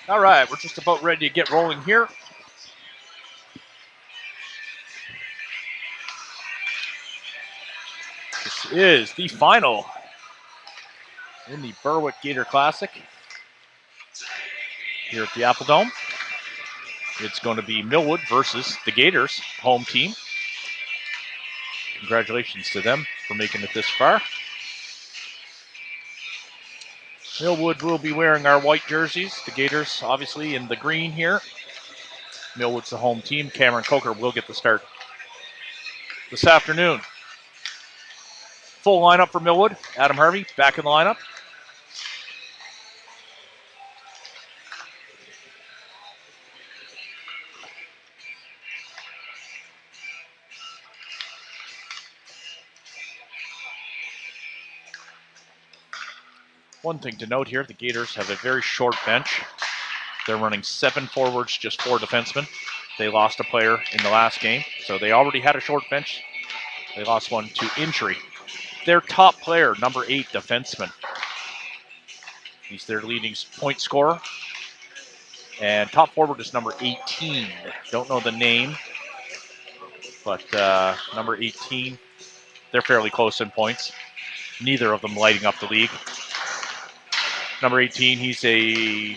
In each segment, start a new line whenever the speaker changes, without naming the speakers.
All right, we're just about ready to get rolling here. This is the final in the Berwick Gator Classic here at the Apple Dome. It's going to be Millwood versus the Gators, home team. Congratulations to them for making it this far. Millwood will be wearing our white jerseys. The Gators, obviously, in the green here. Millwood's the home team. Cameron Coker will get the start this afternoon. Full lineup for Millwood. Adam Harvey back in the lineup. One thing to note here, the Gators have a very short bench. They're running 7 forwards, just 4 defensemen. They lost a player in the last game, so they already had a short bench. They lost one to injury. Their top player, number 8 defenseman. He's their leading point scorer. And top forward is number 18. Don't know the name, but number 18, they're fairly close in points. Neither of them lighting up the league. Number 18, he's a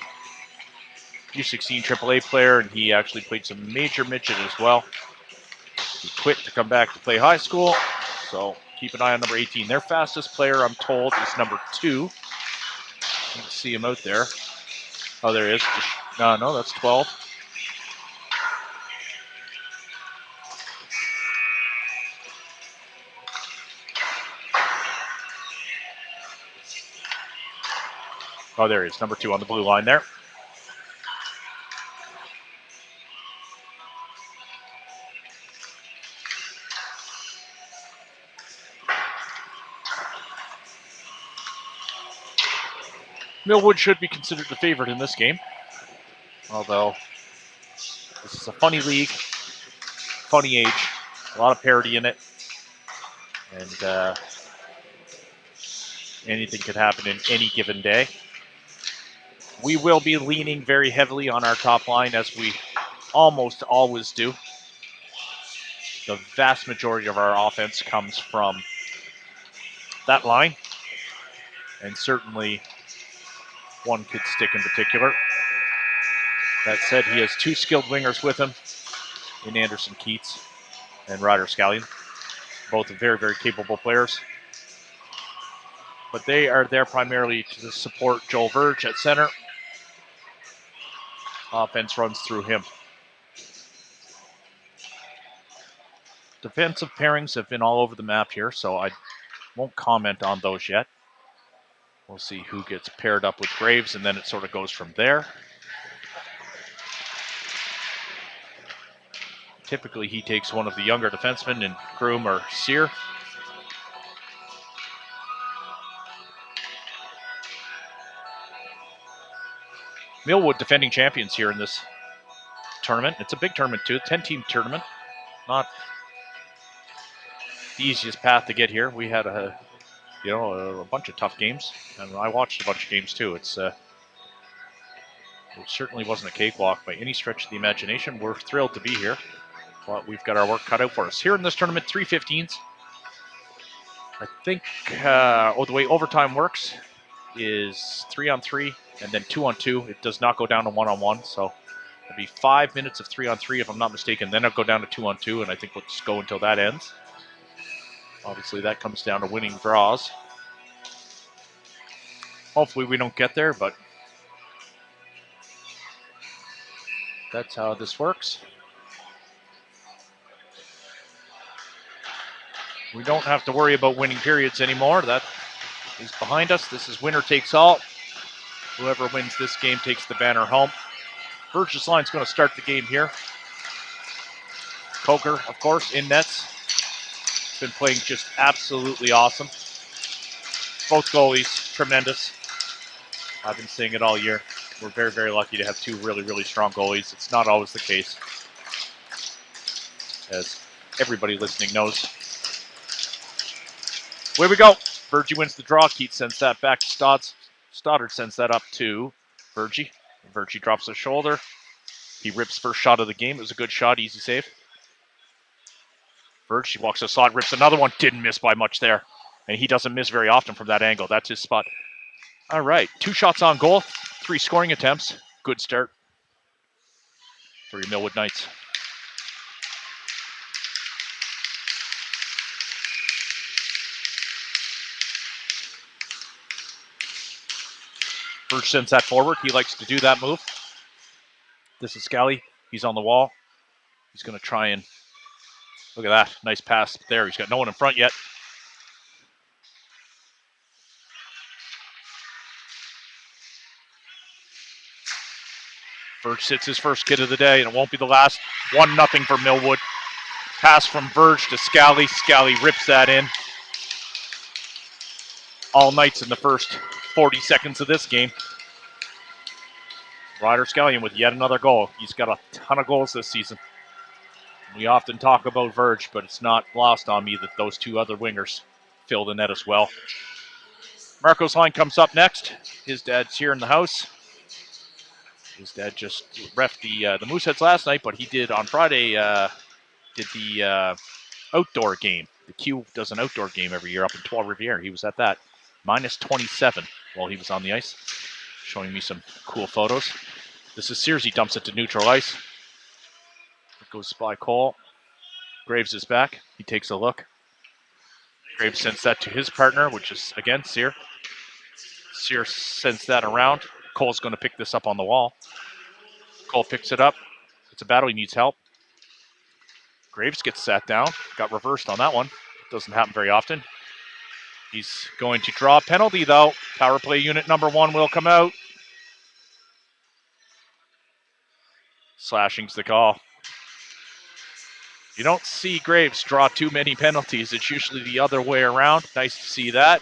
U16 AAA player, and he actually played some major midget as well. He quit to come back to play high school, so keep an eye on number 18. Their fastest player, I'm told, is number 2. You can see him out there. Oh, there he is. No, that's 12. Oh, there he is, number 2 on the blue line there. Millwood should be considered the favorite in this game, although this is a funny league, funny age, a lot of parity in it, and anything could happen in any given day. We will be leaning very heavily on our top line, as we almost always do. The vast majority of our offense comes from that line, and certainly one kid stick in particular. That said, he has 2 skilled wingers with him in Anderson Keats and Ryder Scallion. Both very, very capable players. But they are there primarily to support Joel Verge at center. Offense runs through him. Defensive pairings have been all over the map here, so I won't comment on those yet. We'll see who gets paired up with Graves, and then it sort of goes from there. Typically, he takes one of the younger defensemen in Groom or Sear. Millwood defending champions here in this tournament. It's a big tournament too, 10-team tournament. Not the easiest path to get here. We had a bunch of tough games, and I watched a bunch of games too. It certainly wasn't a cakewalk by any stretch of the imagination. We're thrilled to be here, but we've got our work cut out for us. Here in this tournament, 3 15s. I think the way overtime works is 3-on-3 and then 2-on-2. It does not go down to 1-on-1, so it'll be 5 minutes of 3-on-3 if I'm not mistaken. Then it'll go down to 2-on-2, and I think we'll just go until that ends. Obviously, that comes down to winning draws. Hopefully we don't get there, but that's how this works. We don't have to worry about winning periods anymore. That is behind us. This is winner takes all. Whoever wins this game takes the banner home. Verge's line's going to start the game here. Coker, of course, in nets. Been playing just absolutely awesome. Both goalies, tremendous. I've been saying it all year. We're very, very lucky to have 2 really, really strong goalies. It's not always the case, as everybody listening knows. Away we go. Verge wins the draw. Keats sends that back to Stoddart sends that up to Verge. Verge drops his shoulder. He rips first shot of the game. It was a good shot, easy save. Verge, he walks the slot, rips another one. Didn't miss by much there. And he doesn't miss very often from that angle. That's his spot. All right, 2 shots on goal, 3 scoring attempts. Good start for your Millwood Knights. Verge sends that forward. He likes to do that move. This is Scallion. He's on the wall. He's going to try and... Look at that. Nice pass there. He's got no one in front yet. Verge sits his first kid of the day, and it won't be the last. 1-0 for Millwood. Pass from Verge to Scallion. Scallion rips that in. All Knights in the first 40 seconds of this game. Ryder Scallion with yet another goal. He's got a ton of goals this season. We often talk about Verge, but it's not lost on me that those 2 other wingers fill the net as well. Marco's line comes up next. His dad's here in the house. His dad just reffed the Mooseheads last night, but he did on Friday, did the outdoor game. The Q does an outdoor game every year up in Trois Rivières. He was at that. Minus 27 while he was on the ice, showing me some cool photos. This is Sears. He dumps it to neutral ice. It goes by Cole. Graves is back. He takes a look. Graves sends that to his partner, which is, again, Sear. Sear sends that around. Cole's going to pick this up on the wall. Cole picks it up. It's a battle. He needs help. Graves gets sat down. Got reversed on that one. Doesn't happen very often. He's going to draw a penalty, though. Power play unit number 1 will come out. Slashing's the call. You don't see Graves draw too many penalties. It's usually the other way around. Nice to see that.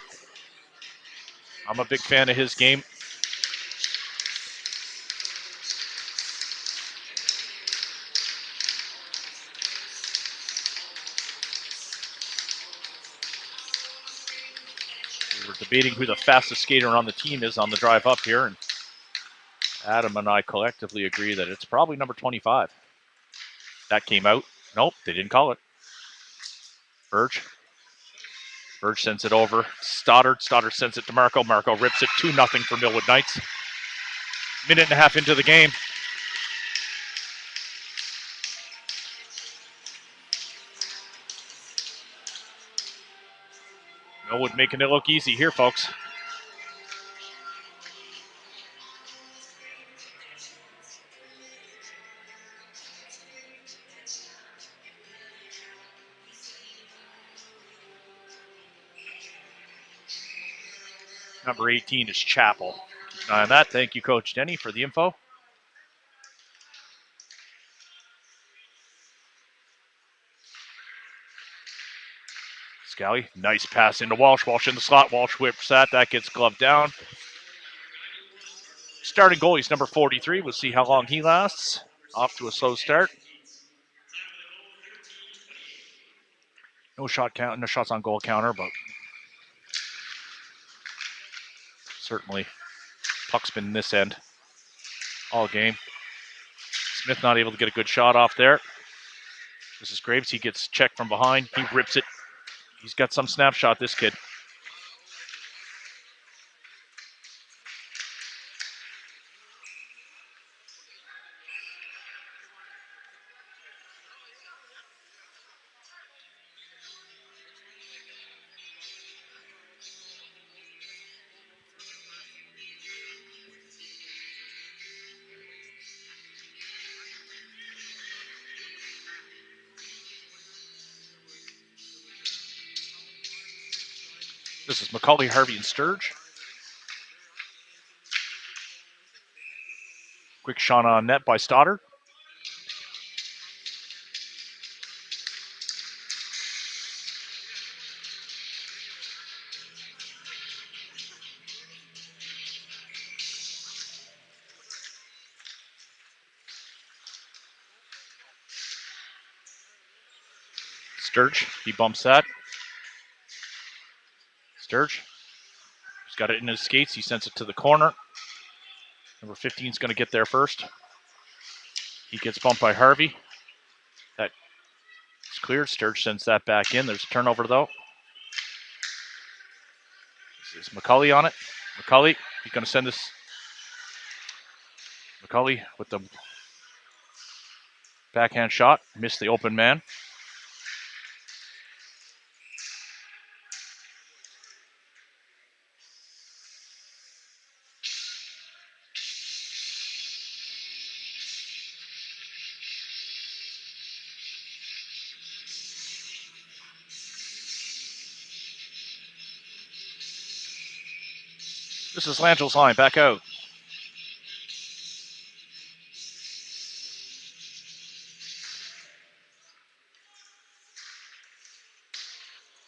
I'm a big fan of his game. We were debating who the fastest skater on the team is on the drive up here, and Adam and I collectively agree that it's probably number 25. That came out. Nope, they didn't call it. Verge. Verge sends it over. Stoddart. Stoddart sends it to Marco. Marco rips it. 2-0 for Millwood Knights. Minute and a half into the game. Millwood making it look easy here, folks. Number 18 is Chappell. Keep an eye on that. Thank you, Coach Denny, for the info. Scallion, nice pass into Walsh. Walsh in the slot. Walsh whips that. That gets gloved down. Starting goalie's number 43. We'll see how long he lasts. Off to a slow start. No shots on goal counter, but certainly puck's been this end all game. Smith not able to get a good shot off there. This is Graves. He gets checked from behind. He rips it. He's got some snapshot, this kid. This is McCauley, Harvey, and Sturge. Quick shot on net by Stoddart. Sturge, he bumps that. Sturge, he's got it in his skates. He sends it to the corner. Number 15 is going to get there first. He gets bumped by Harvey. That's cleared. Sturge sends that back in. There's a turnover, though. This is McCulley on it. McCulley, he's going to send this. McCulley with the backhand shot. Missed the open man. This is Langille's line, back out.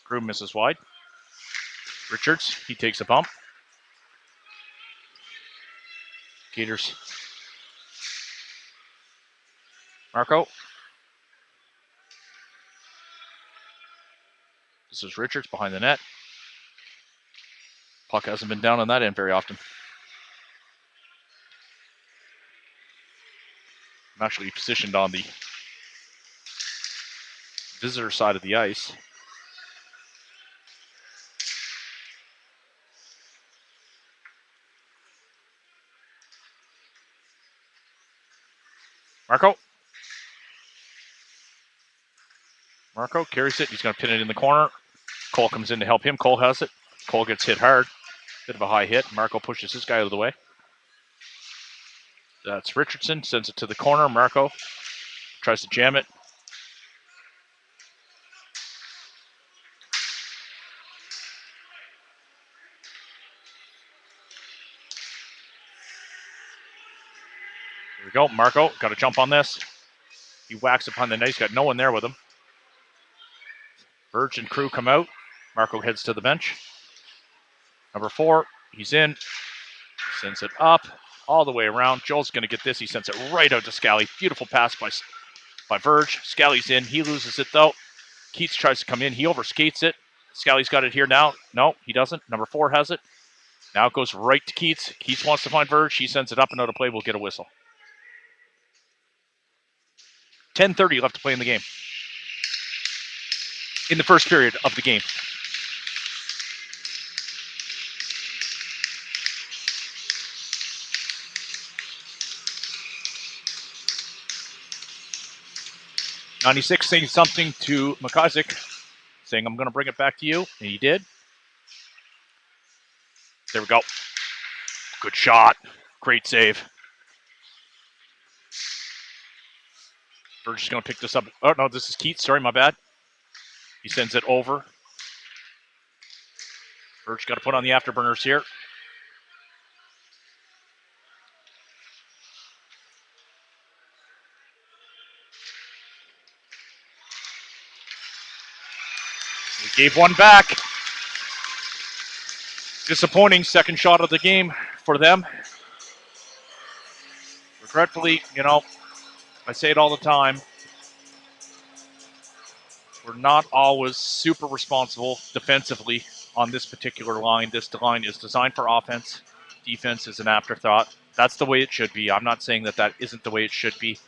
Groom misses wide. Richards, he takes a bump. Gators. Marco. This is Richards behind the net. Puck hasn't been down on that end very often. I'm actually positioned on the visitor side of the ice. Marco carries it. He's going to pin it in the corner. Cole comes in to help him. Cole has it. Cole gets hit hard. Bit of a high hit. Marco pushes his guy out of the way. That's Richardson. Sends it to the corner. Marco tries to jam it. Here we go. Marco got to jump on this. He whacks upon the net. He's got no one there with him. Verge and crew come out. Marco heads to the bench. Number 4, he's in. He sends it up all the way around. Joel's going to get this. He sends it right out to Scally. Beautiful pass by Verge. Scally's in. He loses it, though. Keats tries to come in. He overskates it. Scally's got it here now. No, he doesn't. Number 4 has it. Now it goes right to Keats. Keats wants to find Verge. He sends it up and out of play. We'll get a whistle. 10:30 left to play in the game. In the first period of the game. '96 saying something to McIsaac, saying, I'm going to bring it back to you. And he did. There we go. Good shot. Great save. Verge is going to pick this up. Oh, no, this is Keats. Sorry, my bad. He sends it over. Verge got to put on the afterburners here. We gave one back. Disappointing second shot of the game for them. Regretfully, I say it all the time. We're not always super responsible defensively on this particular line. This line is designed for offense. Defense is an afterthought. That's the way it should be. I'm not saying that isn't the way it should be.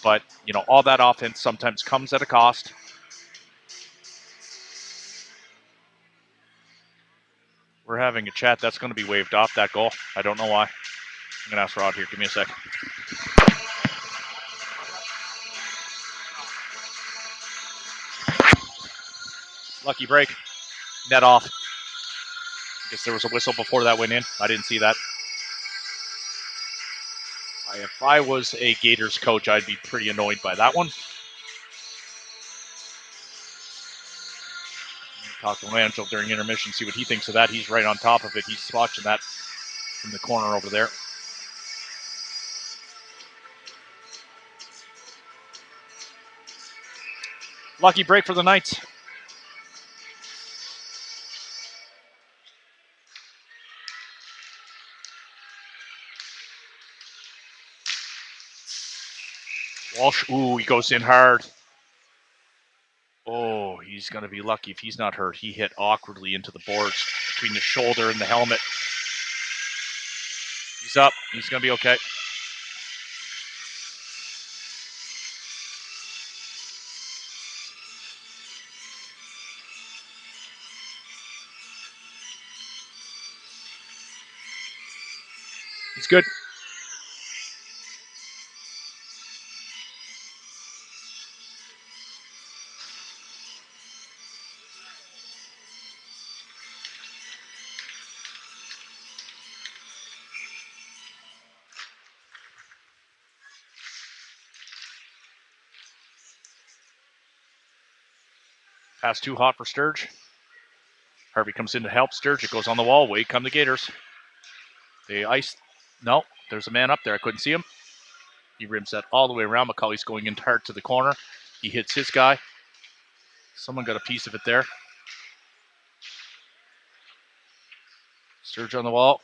But, all that offense sometimes comes at a cost. We're having a chat. That's going to be waved off, that goal. I don't know why. I'm going to ask Rod here. Give me a second. Lucky break. Net off. I guess there was a whistle before that went in. I didn't see that. If I was a Gators coach, I'd be pretty annoyed by that one. Talk to Angel during intermission, see what he thinks of that. He's right on top of it. He's watching that from the corner over there. Lucky break for the Knights. Walsh, ooh, he goes in hard. Oh, he's going to be lucky if he's not hurt. He hit awkwardly into the boards between the shoulder and the helmet. He's up. He's going to be okay. He's good. Pass too hot for Sturge. Harvey comes in to help Sturge. It goes on the wall. Way come the Gators. They ice. No, there's a man up there. I couldn't see him. He rims that all the way around. McCauley's going in hard to the corner. He hits his guy. Someone got a piece of it there. Sturge on the wall.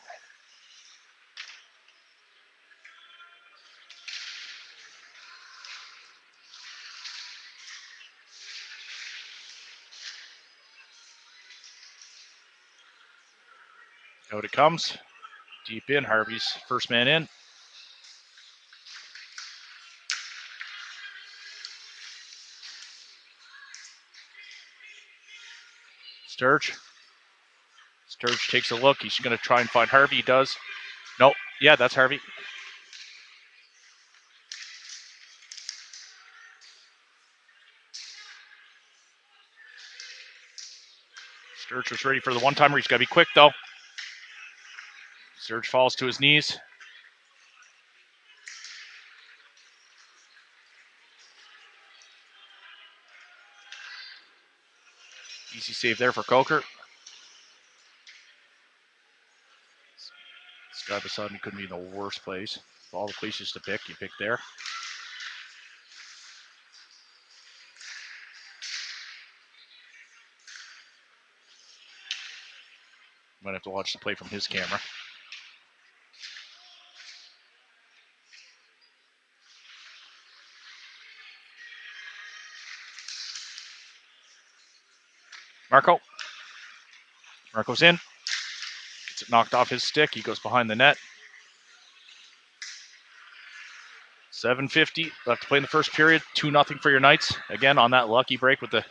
Out it comes. Deep in. Harvey's first man in. Sturge. Sturge takes a look. He's going to try and find Harvey. He does. No. Yeah, that's Harvey. Sturge was ready for the one-timer. He's got to be quick, though. Sturge falls to his knees. Easy save there for Coker. This guy beside me couldn't be in the worst place. Of all the places to pick, you pick there. Might have to watch the play from his camera. Marco's in. Gets it knocked off his stick. He goes behind the net. 7:50 left to play in the first period. 2-0 for your Knights. Again, on that lucky break with the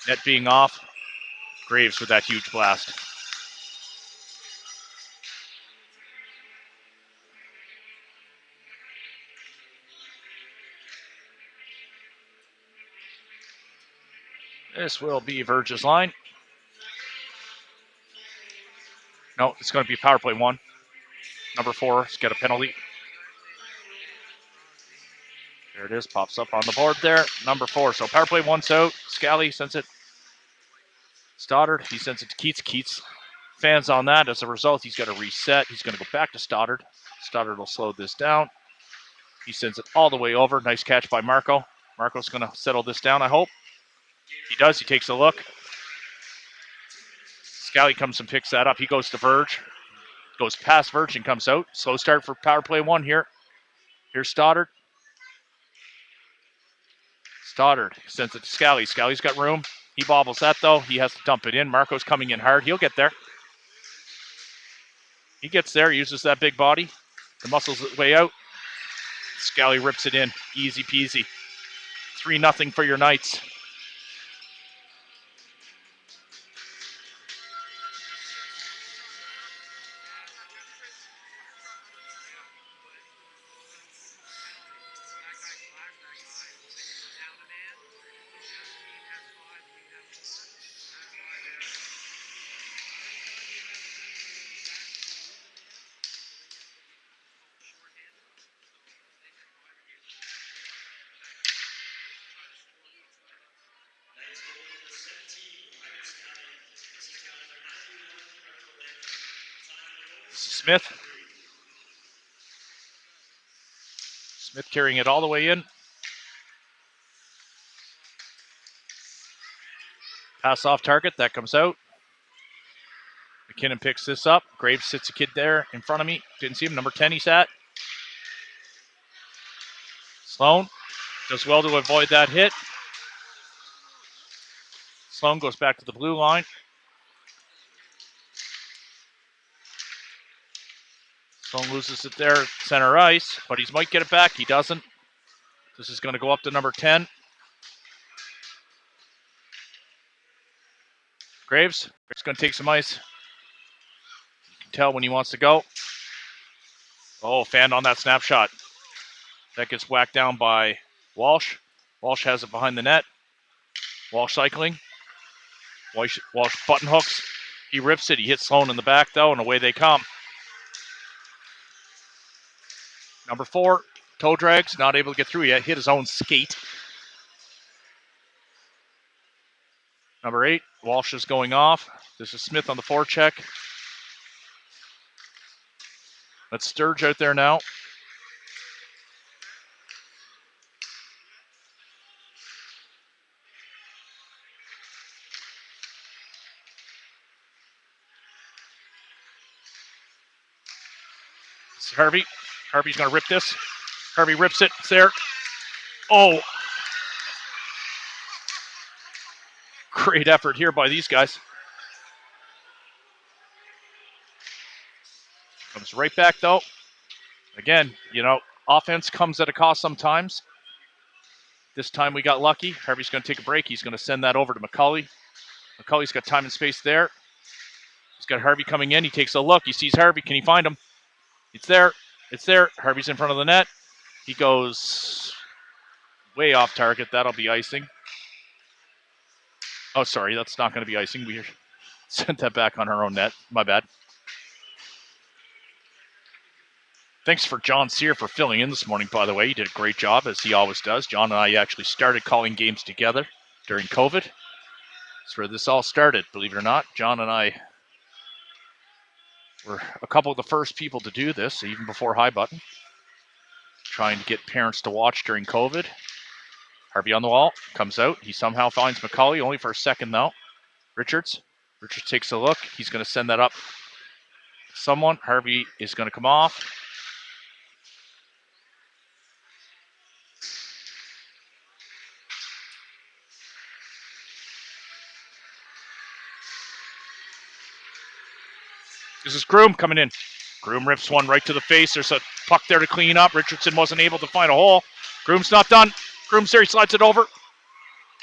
net being off. Graves with that huge blast. This will be Verge's line. No, it's going to be power play 1. Number 4 has got a penalty. There it is. Pops up on the board there. Number 4. So power play 1's out. Scally sends it. Stoddart, he sends it to Keats. Keats fans on that. As a result, he's got to reset. He's going to go back to Stoddart. Stoddart will slow this down. He sends it all the way over. Nice catch by Marco. Marco's going to settle this down, I hope. He does. He takes a look. Scally comes and picks that up. He goes to Verge. Goes past Verge and comes out. Slow start for power play 1 here. Here's Stoddart. Stoddart sends it to Scally. Scally's got room. He bobbles that, though. He has to dump it in. Marco's coming in hard. He'll get there. He gets there, uses that big body. The muscles his way out. Scally rips it in. Easy peasy. 3-0 for your Knights. Smith. Smith carrying it all the way in. Pass off target. That comes out. McKinnon picks this up. Graves sits a kid there in front of me. Didn't see him. Number 10 he's at. Sloan does well to avoid that hit. Sloan goes back to the blue line. Sloan loses it there, center ice, but he might get it back. He doesn't. This is going to go up to number 10. Graves is going to take some ice. You can tell when he wants to go. Oh, fan on that snapshot. That gets whacked down by Walsh. Walsh has it behind the net. Walsh cycling. Walsh button hooks. He rips it. He hits Sloan in the back, though, and away they come. Number 4, toe drags, not able to get through yet. Hit his own skate. Number 8, Walsh is going off. This is Smith on the forecheck. That's Sturge out there now. It's Harvey. Harvey's going to rip this. Harvey rips it. It's there. Oh. Great effort here by these guys. Comes right back, though. Again, offense comes at a cost sometimes. This time we got lucky. Harvey's going to take a break. He's going to send that over to McCully. McCully's got time and space there. He's got Harvey coming in. He takes a look. He sees Harvey. Can he find him? It's there. It's there. Harvey's in front of the net. He goes way off target. That'll be icing. Oh, sorry. That's not going to be icing. We sent that back on our own net. My bad. Thanks for John Sear for filling in this morning, by the way. He did a great job, as he always does. John and I actually started calling games together during COVID. That's where this all started, believe it or not. John and I were a couple of the first people to do this, even before High Button. Trying to get parents to watch during COVID. Harvey on the wall, comes out. He somehow finds McCully, only for a second, though. Richards takes a look. He's going to send that up. Someone. Harvey is going to come off. This is Groom coming in. Groom rips one right to the face. There's a puck there to clean up. Richardson wasn't able to find a hole. Groom's not done. Groom's there. He slides it over.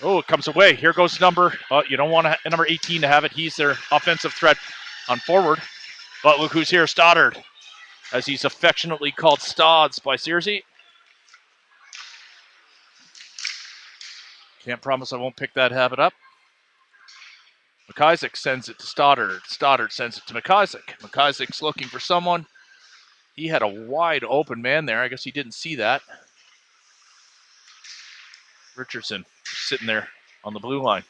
Oh, it comes away. Here goes number. You don't want number 18 to have it. He's their offensive threat on forward. But look who's here, Stoddart, as he's affectionately called Stodds by Searcy. Can't promise I won't pick that habit up. McIsaac sends it to Stoddart. Stoddart sends it to McIsaac. McIsaac's looking for someone. He had a wide open man there. I guess he didn't see that. Richardson sitting there on the blue line.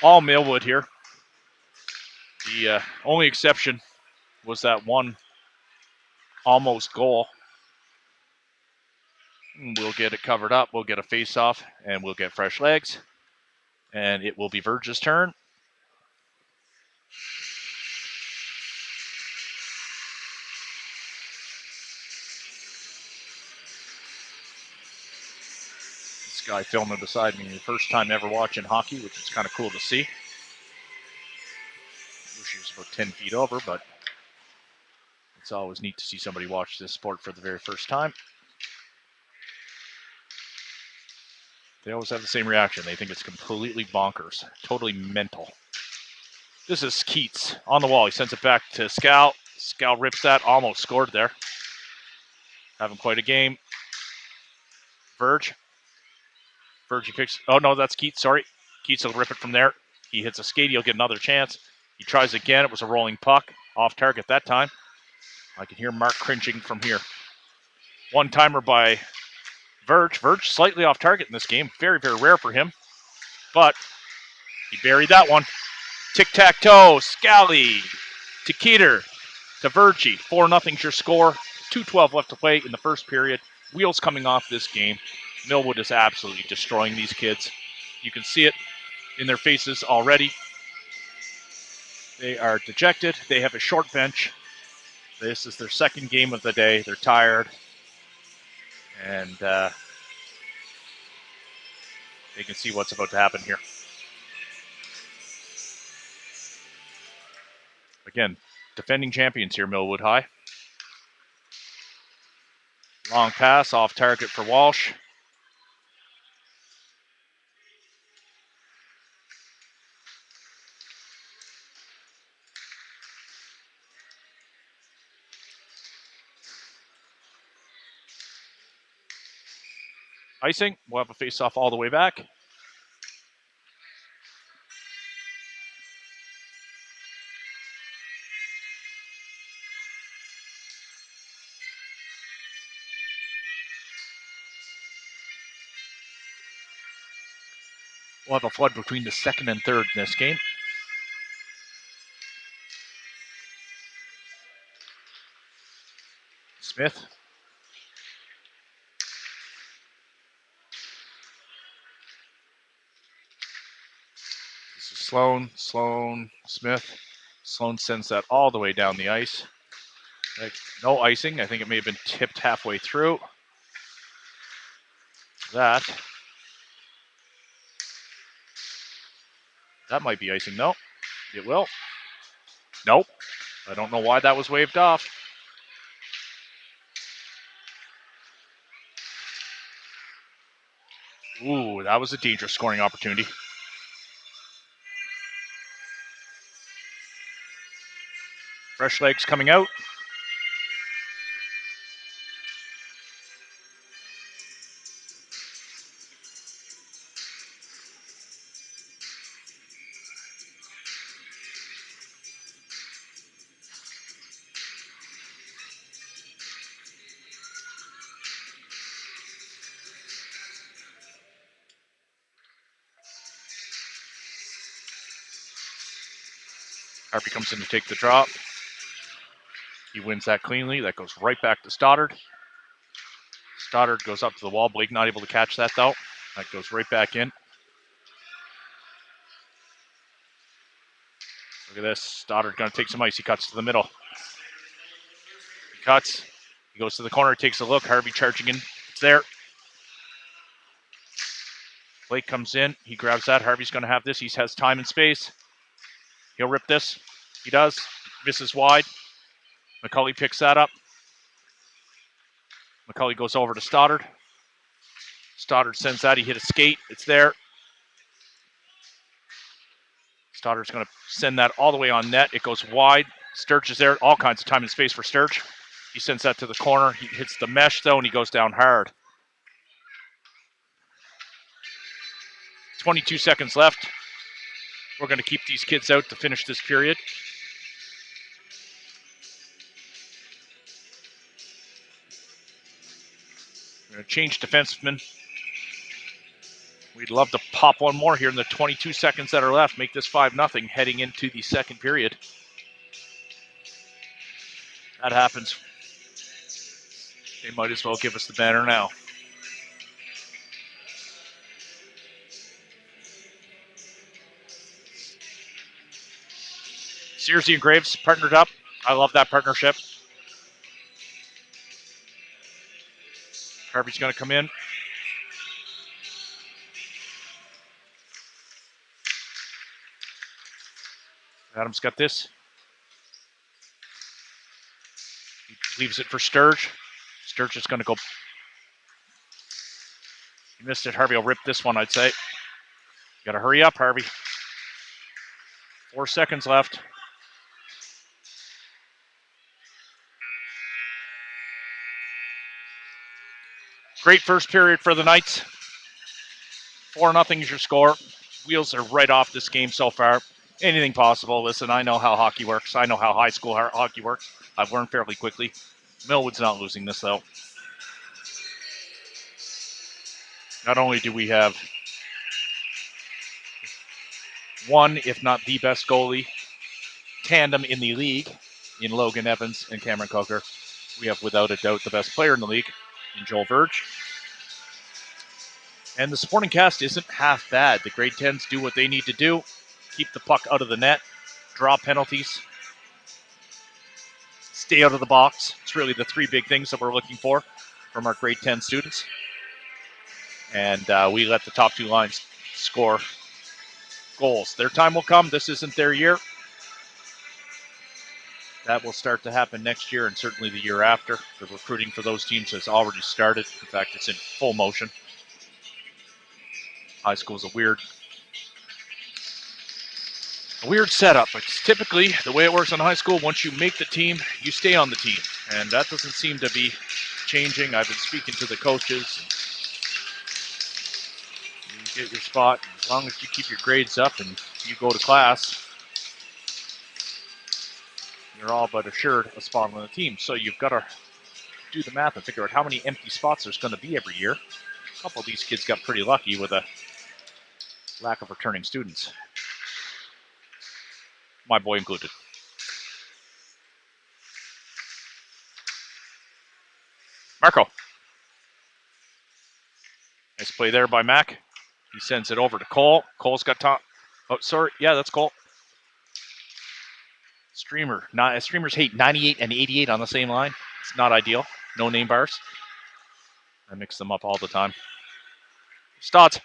All Millwood here. The only exception was that one almost goal. We'll get it covered up. We'll get a face-off, and we'll get fresh legs. And it will be Verge's turn. This guy filming beside me, the first time ever watching hockey, which is kind of cool to see. I wish he was about 10 feet over, but it's always neat to see somebody watch this sport for the very first time. They always have the same reaction. They think it's completely bonkers, totally mental. This is Keats on the wall. He sends it back to Scal. Scal rips that, almost scored there. Having quite a game. Verge, he picks. Oh, no, that's Keats. Sorry. Keats will rip it from there. He hits a skate. He'll get another chance. He tries again. It was a rolling puck. Off target that time. I can hear Mark cringing from here. One-timer by Verge. Verge slightly off target in this game. Very, very rare for him. But he buried that one. Tic-tac-toe. Scally to Keeter to Verge. 4-0's your score. 2:12 left to play in the first period. Wheels coming off this game. Millwood is absolutely destroying these kids. You can see it in their faces already. They are dejected. They have a short bench. This is their second game of the day. They're tired. And they can see what's about to happen here. Again, defending champions here, Millwood High. Long pass off target for Walsh. Icing. We'll have a face-off all the way back. We'll have a flood between the second and third in this game. Smith. This is Sloan, Smith. Sloan sends that all the way down the ice. No icing. I think it may have been tipped halfway through. That might be icing. No, it will. Nope. I don't know why that was waved off. Ooh, that was a dangerous scoring opportunity. Fresh legs coming out. Harvey comes in to take the drop. He wins that cleanly. That goes right back to Stoddart. Stoddart goes up to the wall. Blake not able to catch that, though. That goes right back in. Look at this. Stoddart going to take some ice. He cuts to the middle. He cuts. He goes to the corner, takes a look. Harvey charging in. It's there. Blake comes in. He grabs that. Harvey's going to have this. He has time and space. He'll rip this. He does. Misses wide. McCully picks that up. McCully goes over to Stoddart. Stoddart sends that. He hit a skate. It's there. Stoddart's going to send that all the way on net. It goes wide. Sturge is there. All kinds of time and space for Sturge. He sends that to the corner. He hits the mesh, though, and he goes down hard. 22 seconds left. We're going to keep these kids out to finish this period. We're going to change defensemen. We'd love to pop one more here in the 22 seconds that are left. Make this 5-0 heading into the second period. That happens. They might as well give us the banner now. Searcy and Graves partnered up. I love that partnership. Harvey's going to come in. Adam's got this. He leaves it for Sturge. Sturge is going to go. He missed it. Harvey will rip this one, I'd say. Got to hurry up, Harvey. 4 seconds left. Great first period for the Knights. 4-0 is your score. Wheels are right off this game so far. Anything possible. Listen, I know how hockey works. I know how high school hockey works. I've learned fairly quickly. Millwood's not losing this, though. Not only do we have one, if not the best goalie tandem in the league in Logan Evans and Cameron Coker, we have without a doubt the best player in the league in Joel Verge. And the supporting cast isn't half bad. The grade 10s do what they need to do. Keep the puck out of the net. Draw penalties. Stay out of the box. It's really the three big things that we're looking for from our grade 10 students. And we let the top two lines score goals. Their time will come. This isn't their year. That will start to happen next year and certainly the year after. The recruiting for those teams has already started. In fact, it's in full motion. High school is a weird setup. It's typically the way it works in high school. Once you make the team, you stay on the team. And that doesn't seem to be changing. I've been speaking to the coaches. You get your spot. As long as you keep your grades up and you go to class, you're all but assured a spot on the team. So you've got to do the math and figure out how many empty spots there's going to be every year. A couple of these kids got pretty lucky with a lack of returning students. My boy included. Marco. Nice play there by Mac. He sends it over to Cole. Cole's got top. Oh, sorry. Yeah, that's Cole. Streamers hate 98 and 88 on the same line. It's not ideal. No name bars. I mix them up all the time. Stodds.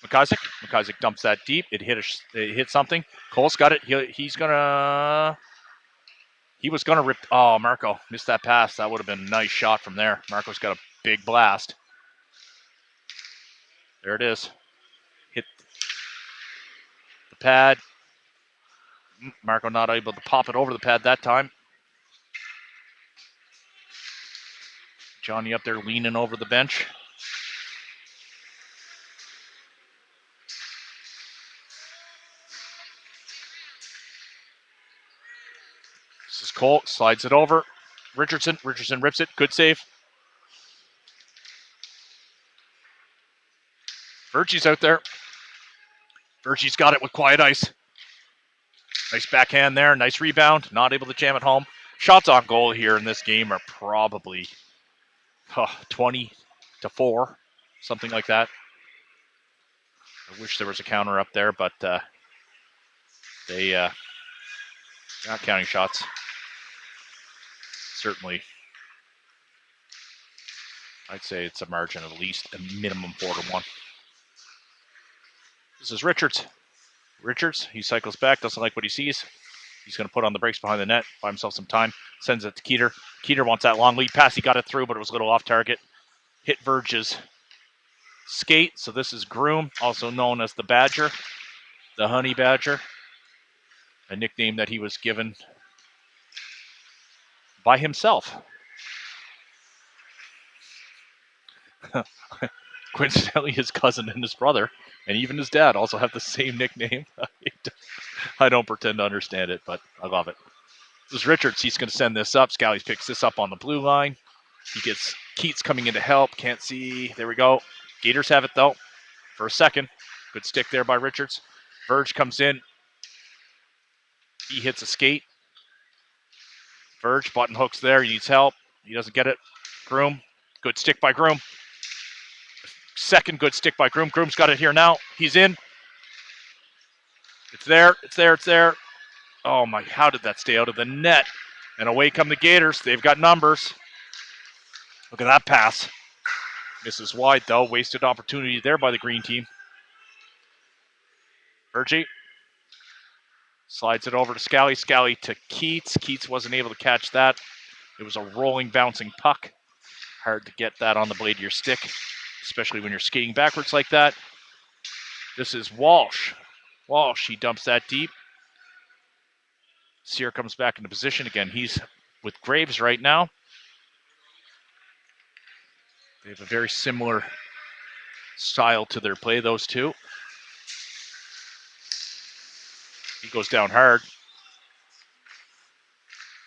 McIsaac dumps that deep. It hit something. Cole's got it. He was gonna rip. Oh, Marco missed that pass. That would have been a nice shot from there. Marco's got a big blast. There it is. Hit the pad. Marco not able to pop it over the pad that time. Johnny up there leaning over the bench. This is Cole. Slides it over. Richardson rips it. Good save. Verge's out there. Verge's got it with quiet ice. Nice backhand there. Nice rebound. Not able to jam it home. Shots on goal here in this game are probably 20-4, something like that. I wish there was a counter up there, but they're not counting shots. Certainly, I'd say it's a margin of at least a minimum 4-1. This is Richards. He cycles back, doesn't like what he sees. He's going to put on the brakes behind the net, buy himself some time, sends it to Keeter. Keeter wants that long lead pass. He got it through, but it was a little off target. Hit Verge's skate. So this is Groom, also known as the Badger, the Honey Badger, a nickname that he was given by himself. Coincidentally, his cousin and his brother, and even his dad also have the same nickname. I don't pretend to understand it, but I love it. This is Richards. He's going to send this up. Scallion picks this up on the blue line. He gets Keats coming in to help. Can't see. There we go. Gators have it, though, for a second. Good stick there by Richards. Verge comes in. He hits a skate. Verge, button hooks there. He needs help. He doesn't get it. Groom. Good stick by Groom. Second good stick by Groom. Groom's got it here now. He's in. It's there. Oh, my. How did that stay out of the net? And away come the Gators. They've got numbers. Look at that pass. Misses wide, though. Wasted opportunity there by the green team. Verge slides it over to Scallion. Scallion to Keats. Keats wasn't able to catch that. It was a rolling, bouncing puck. Hard to get that on the blade of your stick, especially when you're skating backwards like that. This is Walsh. He dumps that deep. Sear comes back into position again. He's with Graves right now. They have a very similar style to their play, those two. He goes down hard.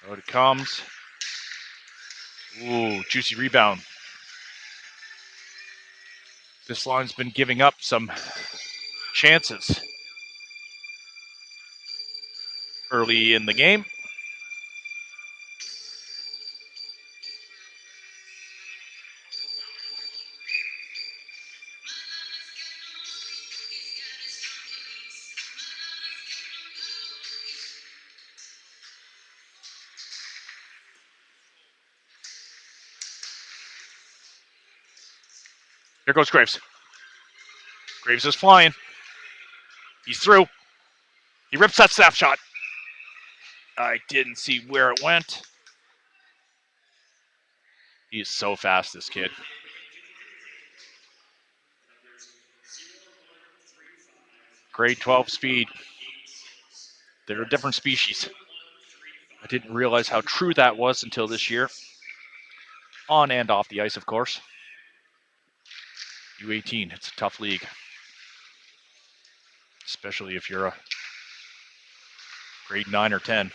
Out it comes. Ooh, juicy rebound. This line's been giving up some chances early in the game. Here goes Graves. Graves is flying. He's through. He rips that snap shot. I didn't see where it went. He is so fast, this kid. Grade 12 speed. They're a different species. I didn't realize how true that was until this year. On and off the ice, of course. U18, it's a tough league. Especially if you're a grade 9 or 10.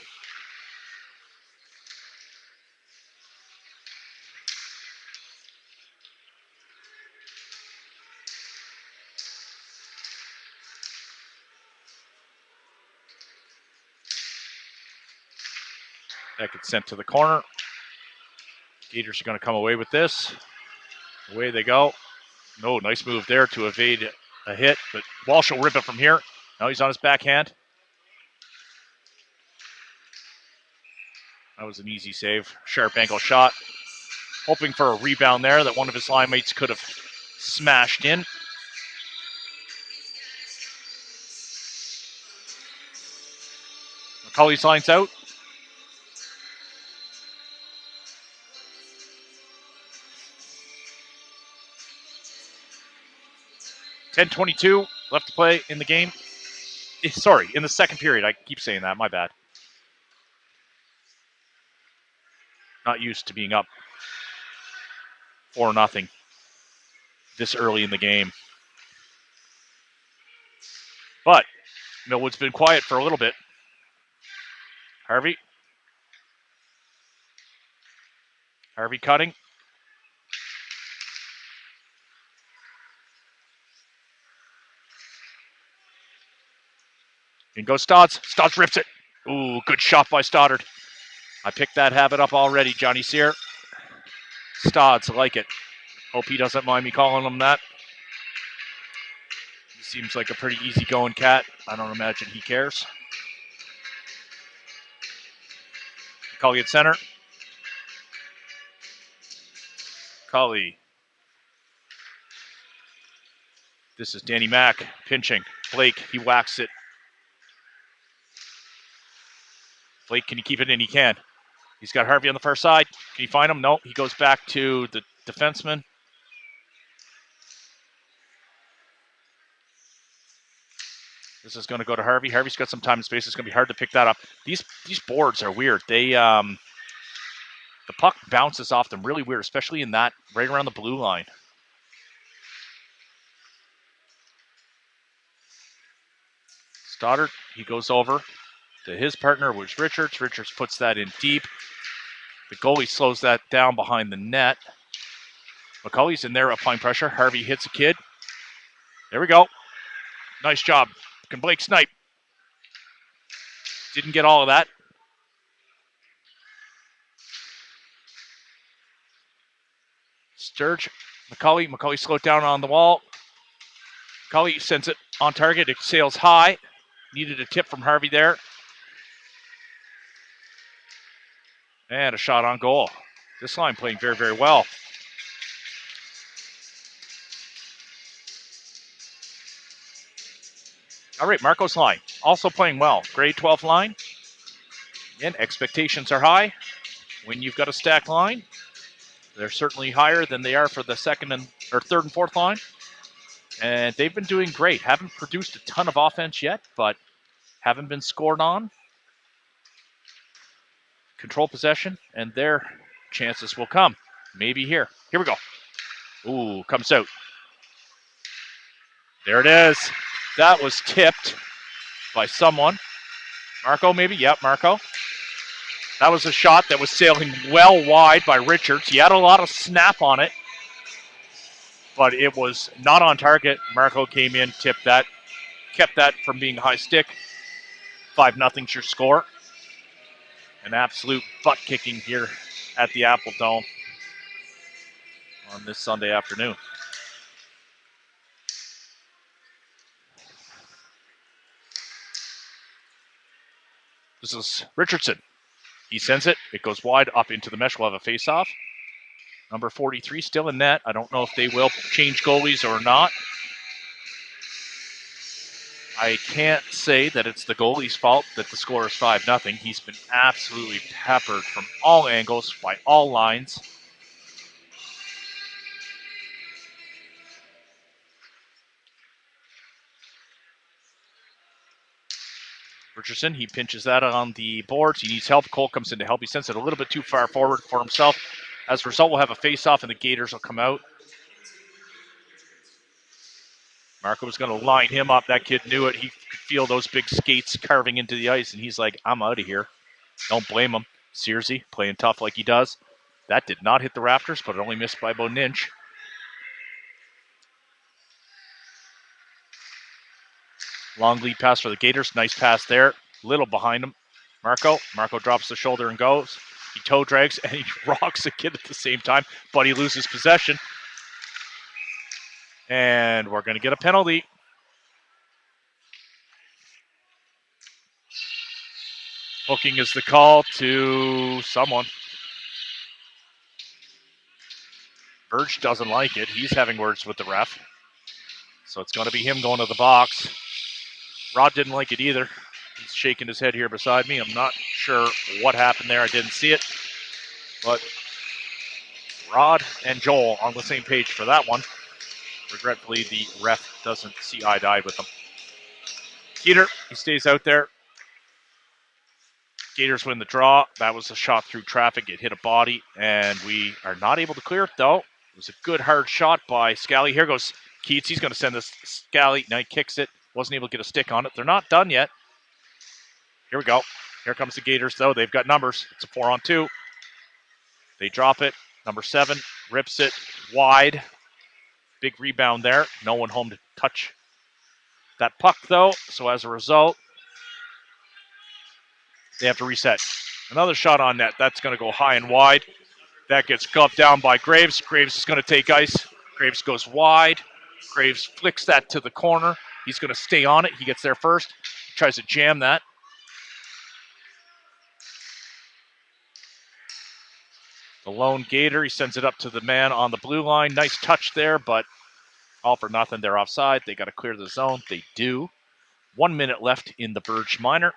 That gets sent to the corner. Gators are going to come away with this. Away they go. No, nice move there to evade a hit, but Walsh will rip it from here. Now he's on his backhand. That was an easy save. Sharp ankle shot. Hoping for a rebound there that one of his line mates could have smashed in. McCulley's lines out. .22 left to play in the game. Sorry, in the second period. I keep saying that. My bad. Not used to being up 4-0 this early in the game. But Millwood's been quiet for a little bit. Harvey cutting. In goes Stodds. Stodds rips it. Ooh, good shot by Stoddart. I picked that habit up already, Johnny Sear. Stodds, I like it. Hope he doesn't mind me calling him that. He seems like a pretty easygoing cat. I don't imagine he cares. Cully at center. Cully. This is Danny Mack pinching. Blake, he whacks it. Blake, can he keep it in? He can. He's got Harvey on the far side. Can he find him? No, he goes back to the defenseman. This is going to go to Harvey. Harvey's got some time and space. It's going to be hard to pick that up. These boards are weird. They the puck bounces off them really weird, especially in that right around the blue line. Stoddart, he goes over to his partner, which is Richards. Richards puts that in deep. The goalie slows that down behind the net. McCulley's in there applying pressure. Harvey hits a kid. There we go. Nice job. Can Blake snipe? Didn't get all of that. Sturge, McCulley slowed down on the wall. McCulley sends it on target. It sails high. Needed a tip from Harvey there. And a shot on goal. This line playing very, very well. All right, Marco's line also playing well. Grade 12 line. Again, expectations are high. When you've got a stacked line, they're certainly higher than they are for the third and fourth line. And they've been doing great. Haven't produced a ton of offense yet, but haven't been scored on. Control possession, and their chances will come. Maybe here. Here we go. Ooh, comes out. There it is. That was tipped by someone. Marco, maybe? Yep, Marco. That was a shot that was sailing well wide by Richards. He had a lot of snap on it, but it was not on target. Marco came in, tipped that, kept that from being high stick. 5-0's your score. An absolute butt kicking here at the Apple Dome on this Sunday afternoon. This is Richardson. He sends it. It goes wide up into the mesh. We'll have a face-off. Number 43 still in net. I don't know if they will change goalies or not. I can't say that it's the goalie's fault that the score is 5-0. He's been absolutely peppered from all angles, by all lines. Richardson, he pinches that on the boards. He needs help. Cole comes in to help. He sends it a little bit too far forward for himself. As a result, we'll have a face-off, and the Gators will come out. Marco was going to line him up. That kid knew it. He could feel those big skates carving into the ice, and he's like, I'm out of here. Don't blame him. Searcy playing tough like he does. That did not hit the rafters, but it only missed by about an inch. Long lead pass for the Gators. Nice pass there. Little behind him. Marco drops the shoulder and goes. He toe drags and he rocks a kid at the same time, but he loses possession. And we're going to get a penalty. Hooking is the call to someone. Verge doesn't like it. He's having words with the ref. So it's going to be him going to the box. Rod didn't like it either. He's shaking his head here beside me. I'm not sure what happened there. I didn't see it. But Rod and Joel on the same page for that one. Regretfully, the ref doesn't see eye to eye with them. Keeter, he stays out there. Gators win the draw. That was a shot through traffic. It hit a body, and we are not able to clear it, though. It was a good, hard shot by Scallion. Here goes Keats. He's going to send this Scallion. Now he kicks it. Wasn't able to get a stick on it. They're not done yet. Here we go. Here comes the Gators, though. They've got numbers. It's a 4-on-2. They drop it. Number 7 rips it wide. Big rebound there. No one home to touch that puck, though. So as a result, they have to reset. Another shot on net. That's going to go high and wide. That gets gloved down by Graves. Graves is going to take ice. Graves goes wide. Graves flicks that to the corner. He's going to stay on it. He gets there first. He tries to jam that. The lone Gator, he sends it up to the man on the blue line. Nice touch there, but all for nothing. They're offside. They got to clear the zone. They do. 1 minute left in the Verge minor.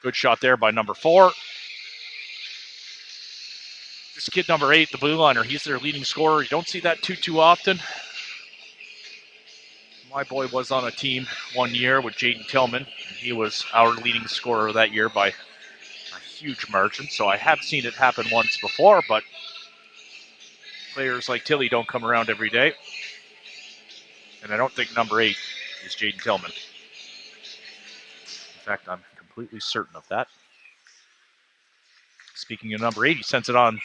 Good shot there by number 4. This kid, number 8, the blue liner, he's their leading scorer. You don't see that too often. My boy was on a team 1 year with Jaden Tillman. He was our leading scorer that year by a huge margin. So I have seen it happen once before, but players like Tilly don't come around every day. And I don't think number 8 is Jaden Tillman. In fact, I'm completely certain of that. Speaking of number 8, he sends it on.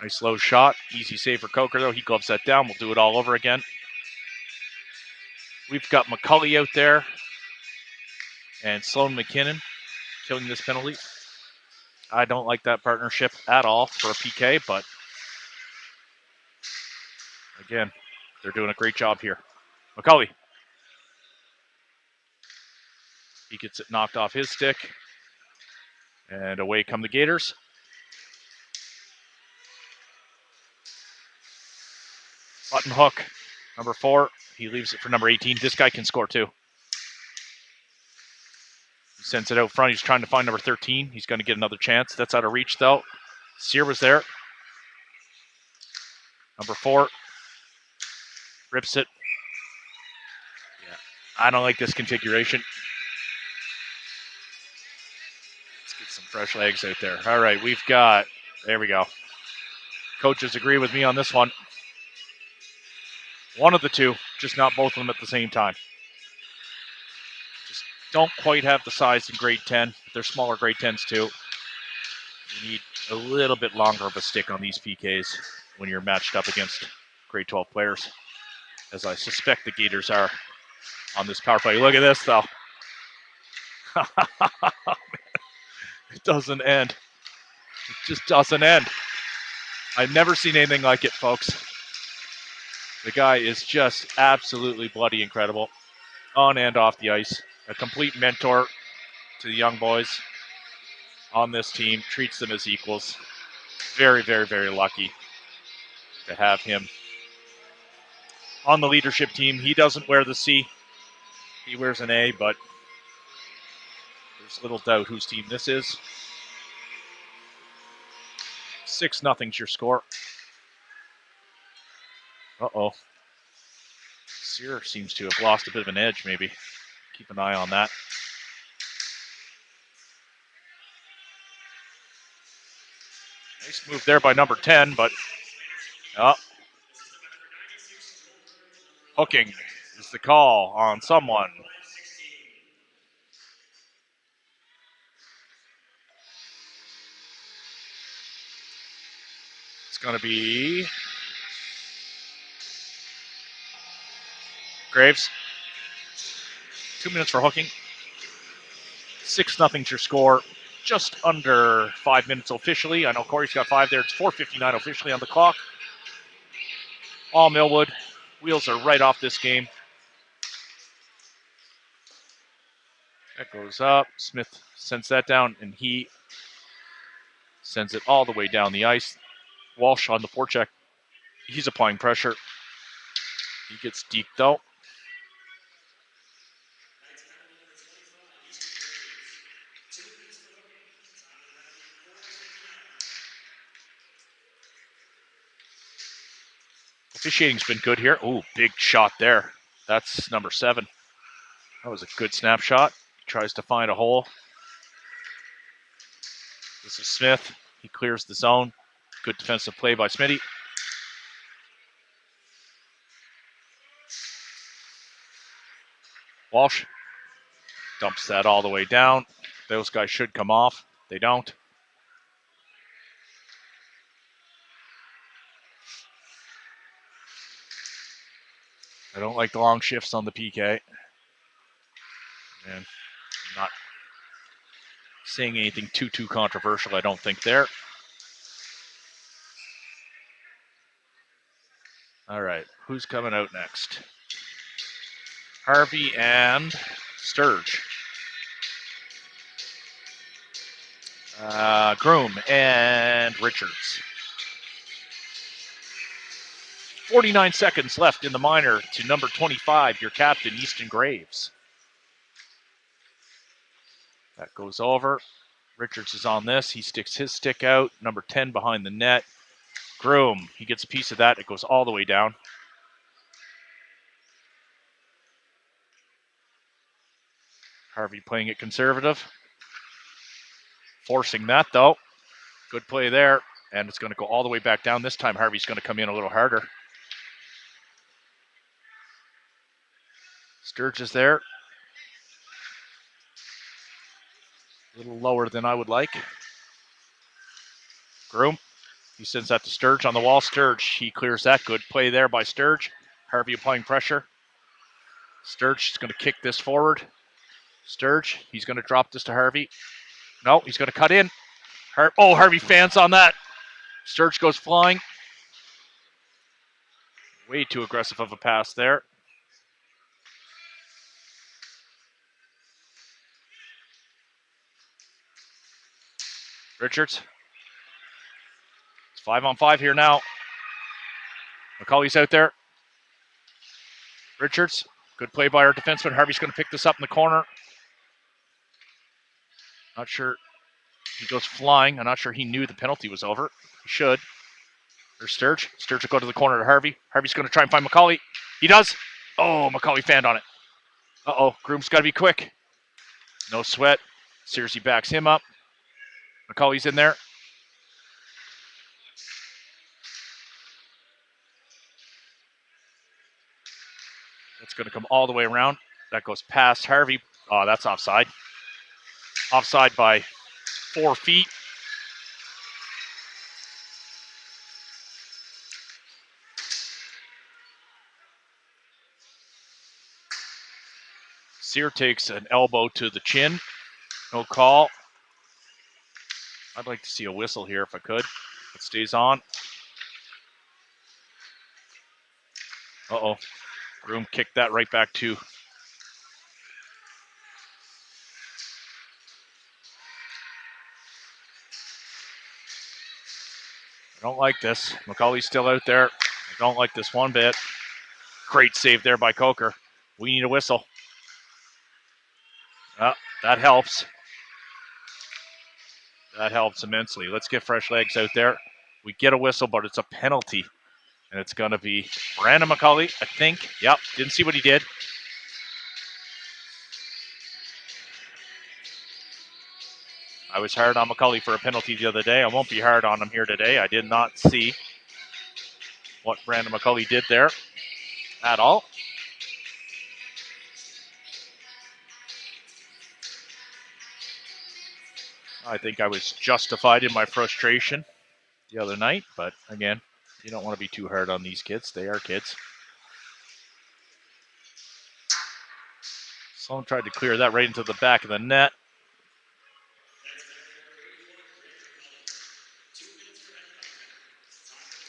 Nice low shot. Easy save for Coker, though. He gloves that down. We'll do it all over again. We've got McCully out there and Sloan McKinnon killing this penalty. I don't like that partnership at all for a PK, but again, they're doing a great job here. McCully. He gets it knocked off his stick. And away come the Gators. Button hook, number 4. He leaves it for number 18. This guy can score too. He sends it out front. He's trying to find number 13. He's going to get another chance. That's out of reach, though. Sear was there. Number 4 rips it. Yeah, I don't like this configuration. Let's get some fresh legs out there. All right, we've got, there we go. Coaches agree with me on this one. One of the two, just not both of them at the same time. Just don't quite have the size in grade 10. They're smaller grade 10s too. You need a little bit longer of a stick on these PKs when you're matched up against grade 12 players, as I suspect the Gators are on this power play. Look at this, though. It doesn't end. It just doesn't end. I've never seen anything like it, folks. The guy is just absolutely bloody incredible on and off the ice. A complete mentor to the young boys. on this team, treats them as equals. Very, very, very lucky to have him on the leadership team. He doesn't wear the C. He wears an A, but there's little doubt whose team this is. 6-0's your score. Uh-oh. Sear seems to have lost a bit of an edge, maybe. Keep an eye on that. Nice move there by number 10, but hooking is the call on someone. It's going to be Graves. 2 minutes for hooking. 6-0's your score. Just under 5 minutes officially. I know Corey's got 5 there. It's 4:59 officially on the clock. All Millwood. Wheels are right off this game. That goes up. Smith sends that down, and he sends it all the way down the ice. Walsh on the forecheck. He's applying pressure. He gets deep, though. Officiating's been good here. Ooh, big shot there. That's number 7. That was a good snapshot. He tries to find a hole. This is Smith. He clears the zone. Good defensive play by Smitty. Walsh dumps that all the way down. Those guys should come off. They don't. I don't like the long shifts on the PK. And I'm not saying anything too controversial, I don't think, there. All right, who's coming out next? Harvey and Sturge. Groom and Richards. 49 seconds left in the minor to number 25, your captain, Easton Graves. That goes over. Richards is on this. He sticks his stick out. Number 10 behind the net. Groom, he gets a piece of that. It goes all the way down. Harvey playing it conservative. Forcing that, though. Good play there. And it's going to go all the way back down. This time, Harvey's going to come in a little harder. Sturge is there. A little lower than I would like. Groom. He sends that to Sturge on the wall. Sturge, he clears that. Good play there by Sturge. Harvey applying pressure. Sturge is going to kick this forward. Sturge, he's going to drop this to Harvey. No, he's going to cut in. Harvey fans on that. Sturge goes flying. Way too aggressive of a pass there. Richards. It's 5-on-5 here now. McCauley's out there. Richards. Good play by our defenseman. Harvey's going to pick this up in the corner. Not sure. He goes flying. I'm not sure he knew the penalty was over. He should. There's Sturge. Sturge will go to the corner to Harvey. Harvey's going to try and find McCauley. He does. Oh, McCauley fanned on it. Uh-oh. Groom's got to be quick. No sweat. Searcy backs him up. McCauley's in there. That's going to come all the way around. That goes past Harvey. Oh, that's offside. Offside by 4 feet. Sear takes an elbow to the chin. No call. I'd like to see a whistle here if I could. It stays on. Uh-oh. Groom kicked that right back to Don't like this. McCauley's still out there. I don't like this one bit. Great save there by Coker. We need a whistle. That helps. That helps immensely. Let's get fresh legs out there. We get a whistle, but it's a penalty. And it's going to be Brandon McCauley, I think. Yep, didn't see what he did. I was hard on McCauley for a penalty the other day. I won't be hard on him here today. I did not see what Brandon McCauley did there at all. I think I was justified in my frustration the other night, but again, you don't want to be too hard on these kids. They are kids. Someone tried to clear that right into the back of the net.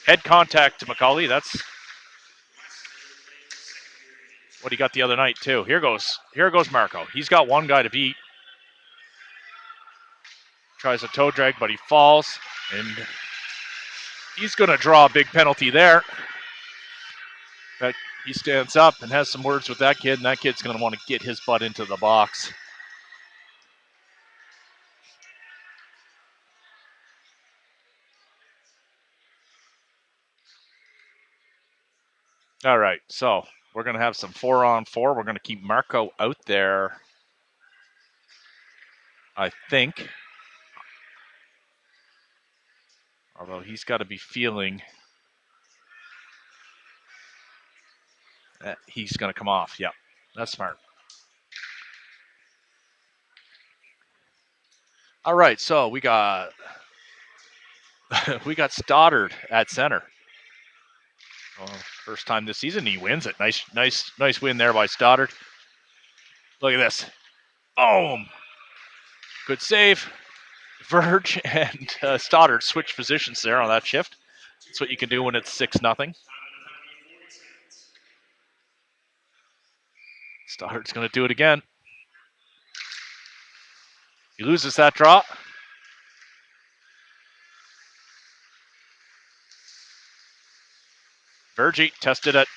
Head contact to McCauley. That's what he got the other night too. Here goes Marco. He's got one guy to beat. Tries a toe drag, but he falls, and he's going to draw a big penalty there. But he stands up and has some words with that kid, and that kid's going to want to get his butt into the box. All right, so we're going to have some 4-on-4. We're going to keep Marco out there, I think. Although he's got to be feeling that he's going to come off. Yeah, that's smart. All right, so we got Stoddart at center. Well, first time this season, he wins it. Nice win there by Stoddart. Look at this. Boom. Good save. Verge and Stoddart switch positions there on that shift. That's what you can do when it's 6-0. Stoddart's going to do it again. He loses that draw. Verge tested at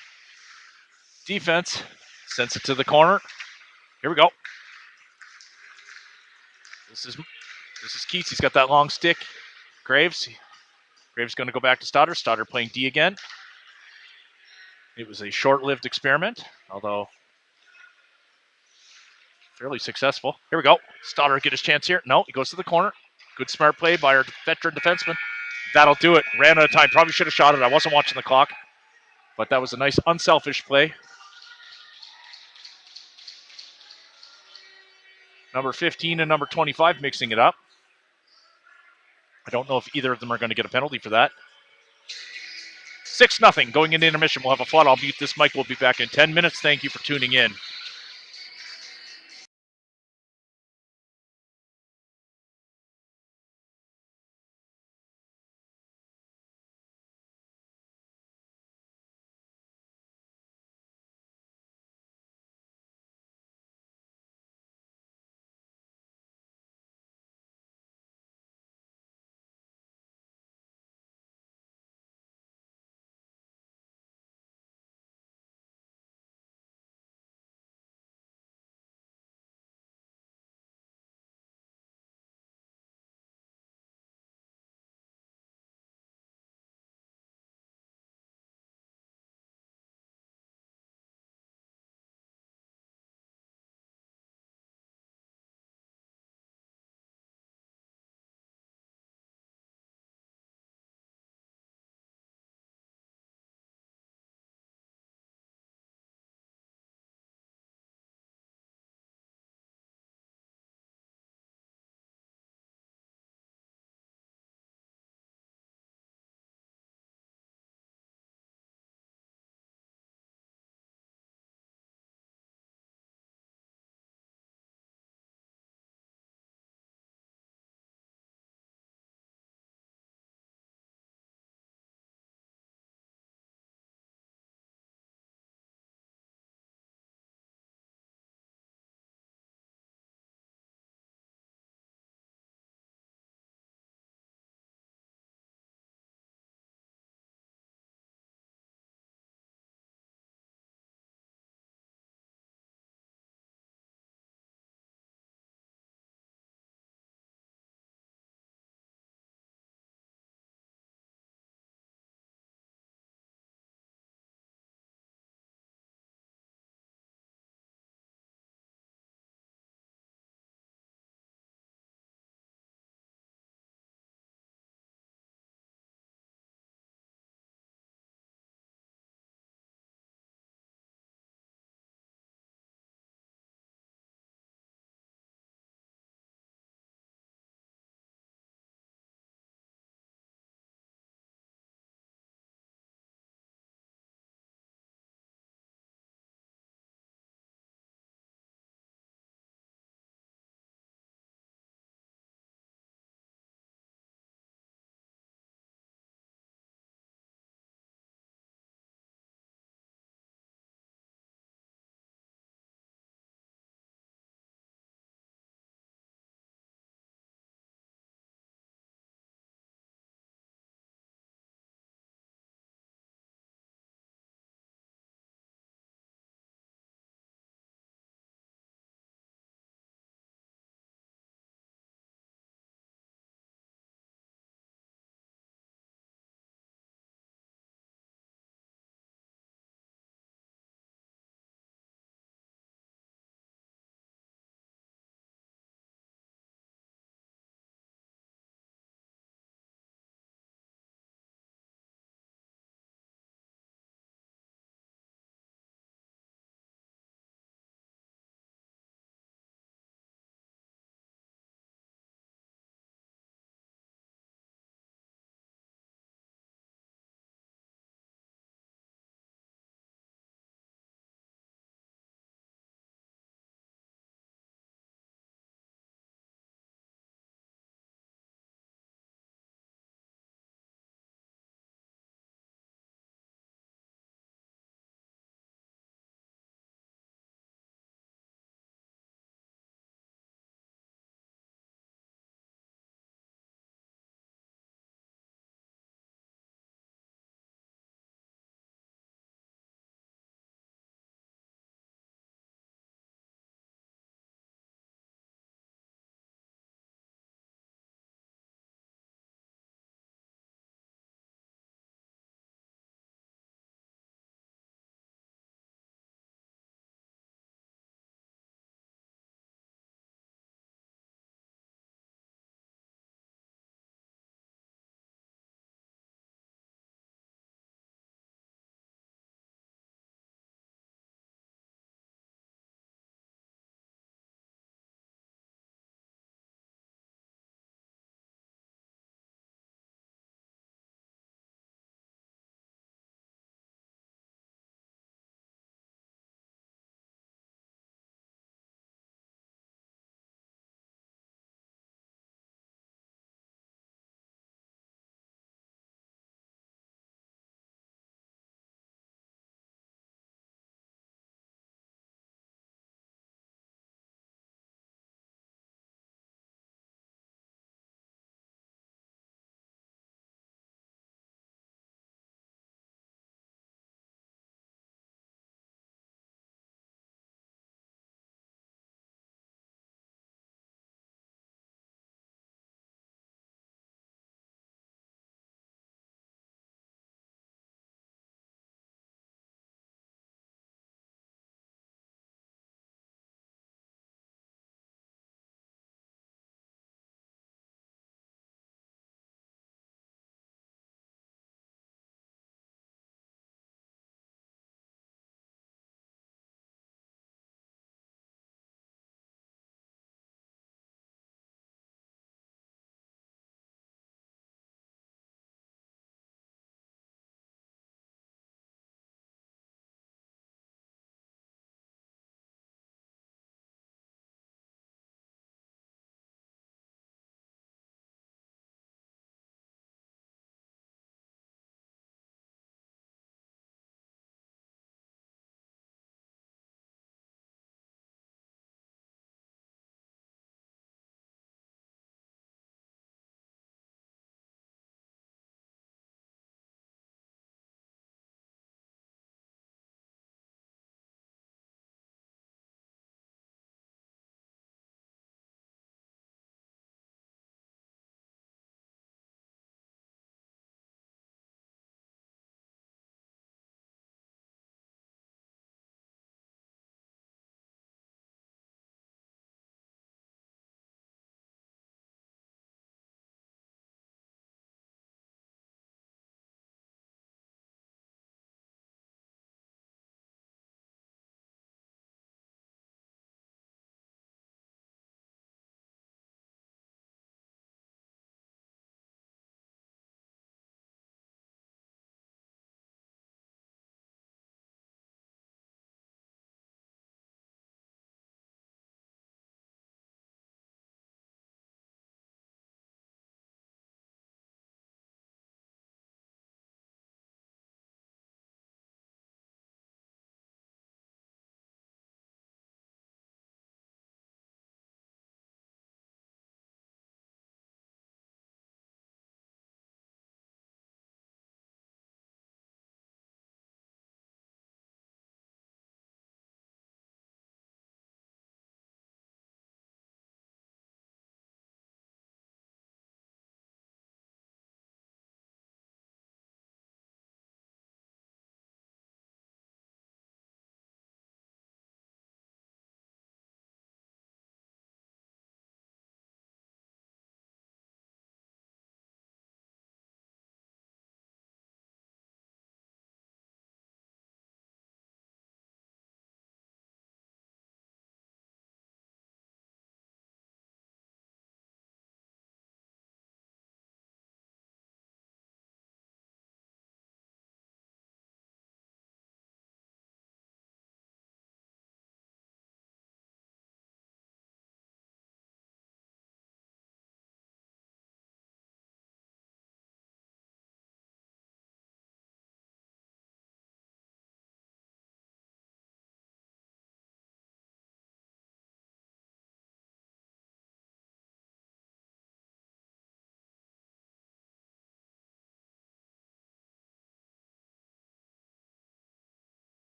defense. Sends it to the corner. Here we go. This is Keats. He's got that long stick. Graves going to go back to Stoddart. Stoddart playing D again. It was a short-lived experiment, although fairly successful. Here we go. Stoddart get his chance here. No, he goes to the corner. Good smart play by our veteran defenseman. That'll do it. Ran out of time. Probably should have shot it. I wasn't watching the clock. But that was a nice unselfish play. Number 15 and number 25 mixing it up. I don't know if either of them are going to get a penalty for that. 6-0 going into intermission. We'll have a flood. I'll mute this mic. We'll be back in 10 minutes. Thank you for tuning in.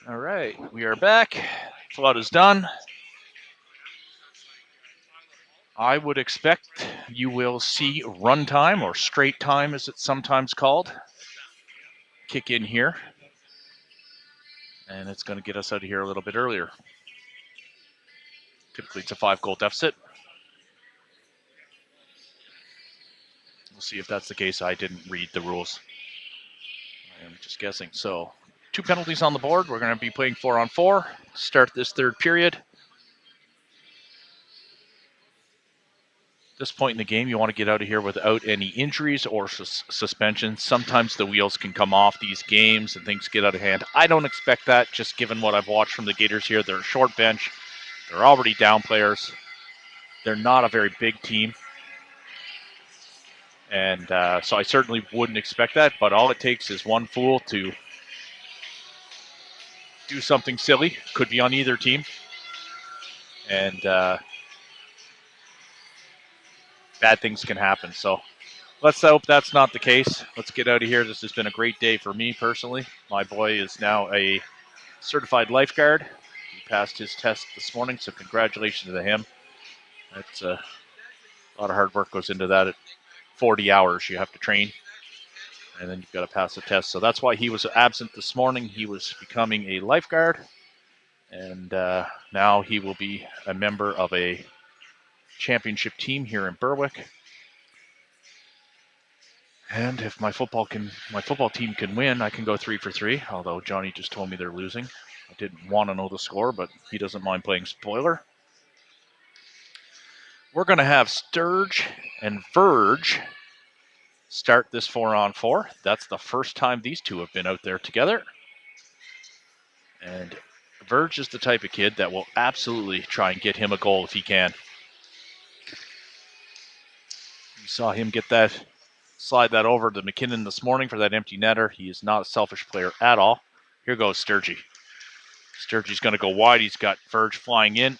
All right, we are back. Flood is done. I would expect you will see runtime, or straight time as it's sometimes called, kick in here. And it's going to get us out of here a little bit earlier. Typically it's a 5-goal deficit. We'll see if that's the case. I didn't read the rules. I am just guessing. So 2 penalties on the board. We're going to be playing 4-on-4. Start this third period. This point in the game, you want to get out of here without any injuries or suspensions. Sometimes the wheels can come off these games and things get out of hand. I don't expect that, just given what I've watched from the Gators here. They're a short bench. They're already down players. They're not a very big team. And so I certainly wouldn't expect that, but all it takes is one fool to do something silly. Could be on either team. And bad things can happen. So let's hope that's not the case. Let's get out of here. This has been a great day for me personally. My boy is now a certified lifeguard. He passed his test this morning, so congratulations to him. That's a lot of hard work goes into that. At 40 hours you have to train, and then you've got to pass the test. So that's why he was absent this morning. He was becoming a lifeguard, and now he will be a member of a championship team here in Berwick. And if my football team can win, I can go 3 for 3. Although Johnny just told me they're losing. I didn't want to know the score, but he doesn't mind playing spoiler. We're going to have Sturge and Verge start this 4-on-4. That's the first time these two have been out there together. And Verge is the type of kid that will absolutely try and get him a goal if he can. You saw him slide that over to McKinnon this morning for that empty netter. He is not a selfish player at all. Here goes Sturgey. Sturgey's going to go wide. He's got Verge flying in.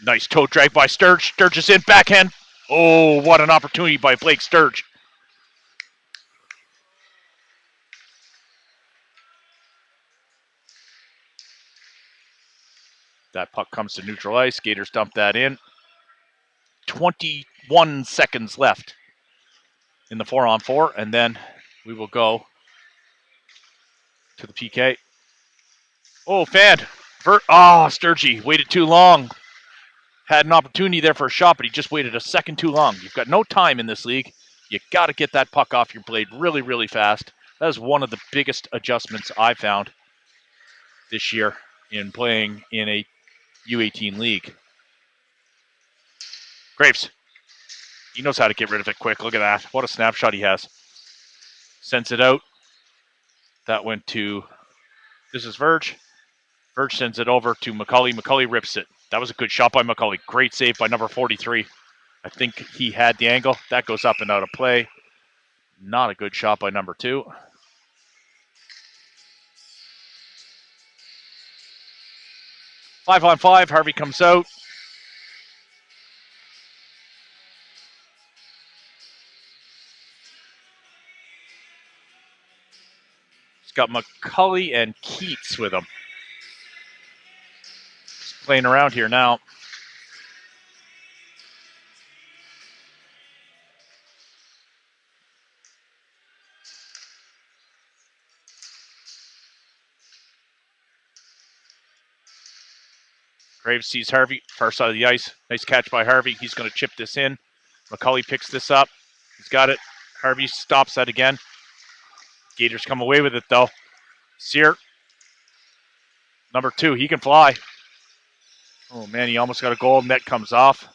Nice toe drag by Sturge. Sturge is in, backhand. Oh, what an opportunity by Blake Sturge. That puck comes to neutral ice. Gators dump that in. 21 seconds left in the 4-on-4, and then we will go to the PK. Oh, Fan. Sturgey waited too long. Had an opportunity there for a shot, but he just waited a second too long. You've got no time in this league. You got to get that puck off your blade really, really fast. That is one of the biggest adjustments I found this year in playing in a U18 league. Graves. He knows how to get rid of it quick. Look at that. What a snapshot he has. Sends it out. That went to... This is Verge. Verge sends it over to McCauley. McCauley rips it. That was a good shot by McCauley. Great save by number 43. I think he had the angle. That goes up and out of play. Not a good shot by number 2. Five-on-5. Harvey comes out. He's got McCauley and Keats with him. Just playing around here now. Graves sees Harvey, far side of the ice. Nice catch by Harvey. He's going to chip this in. McCauley picks this up. He's got it. Harvey stops that again. Gators come away with it, though. Sear, number 2, he can fly. Oh, man, he almost got a goal. Net comes off.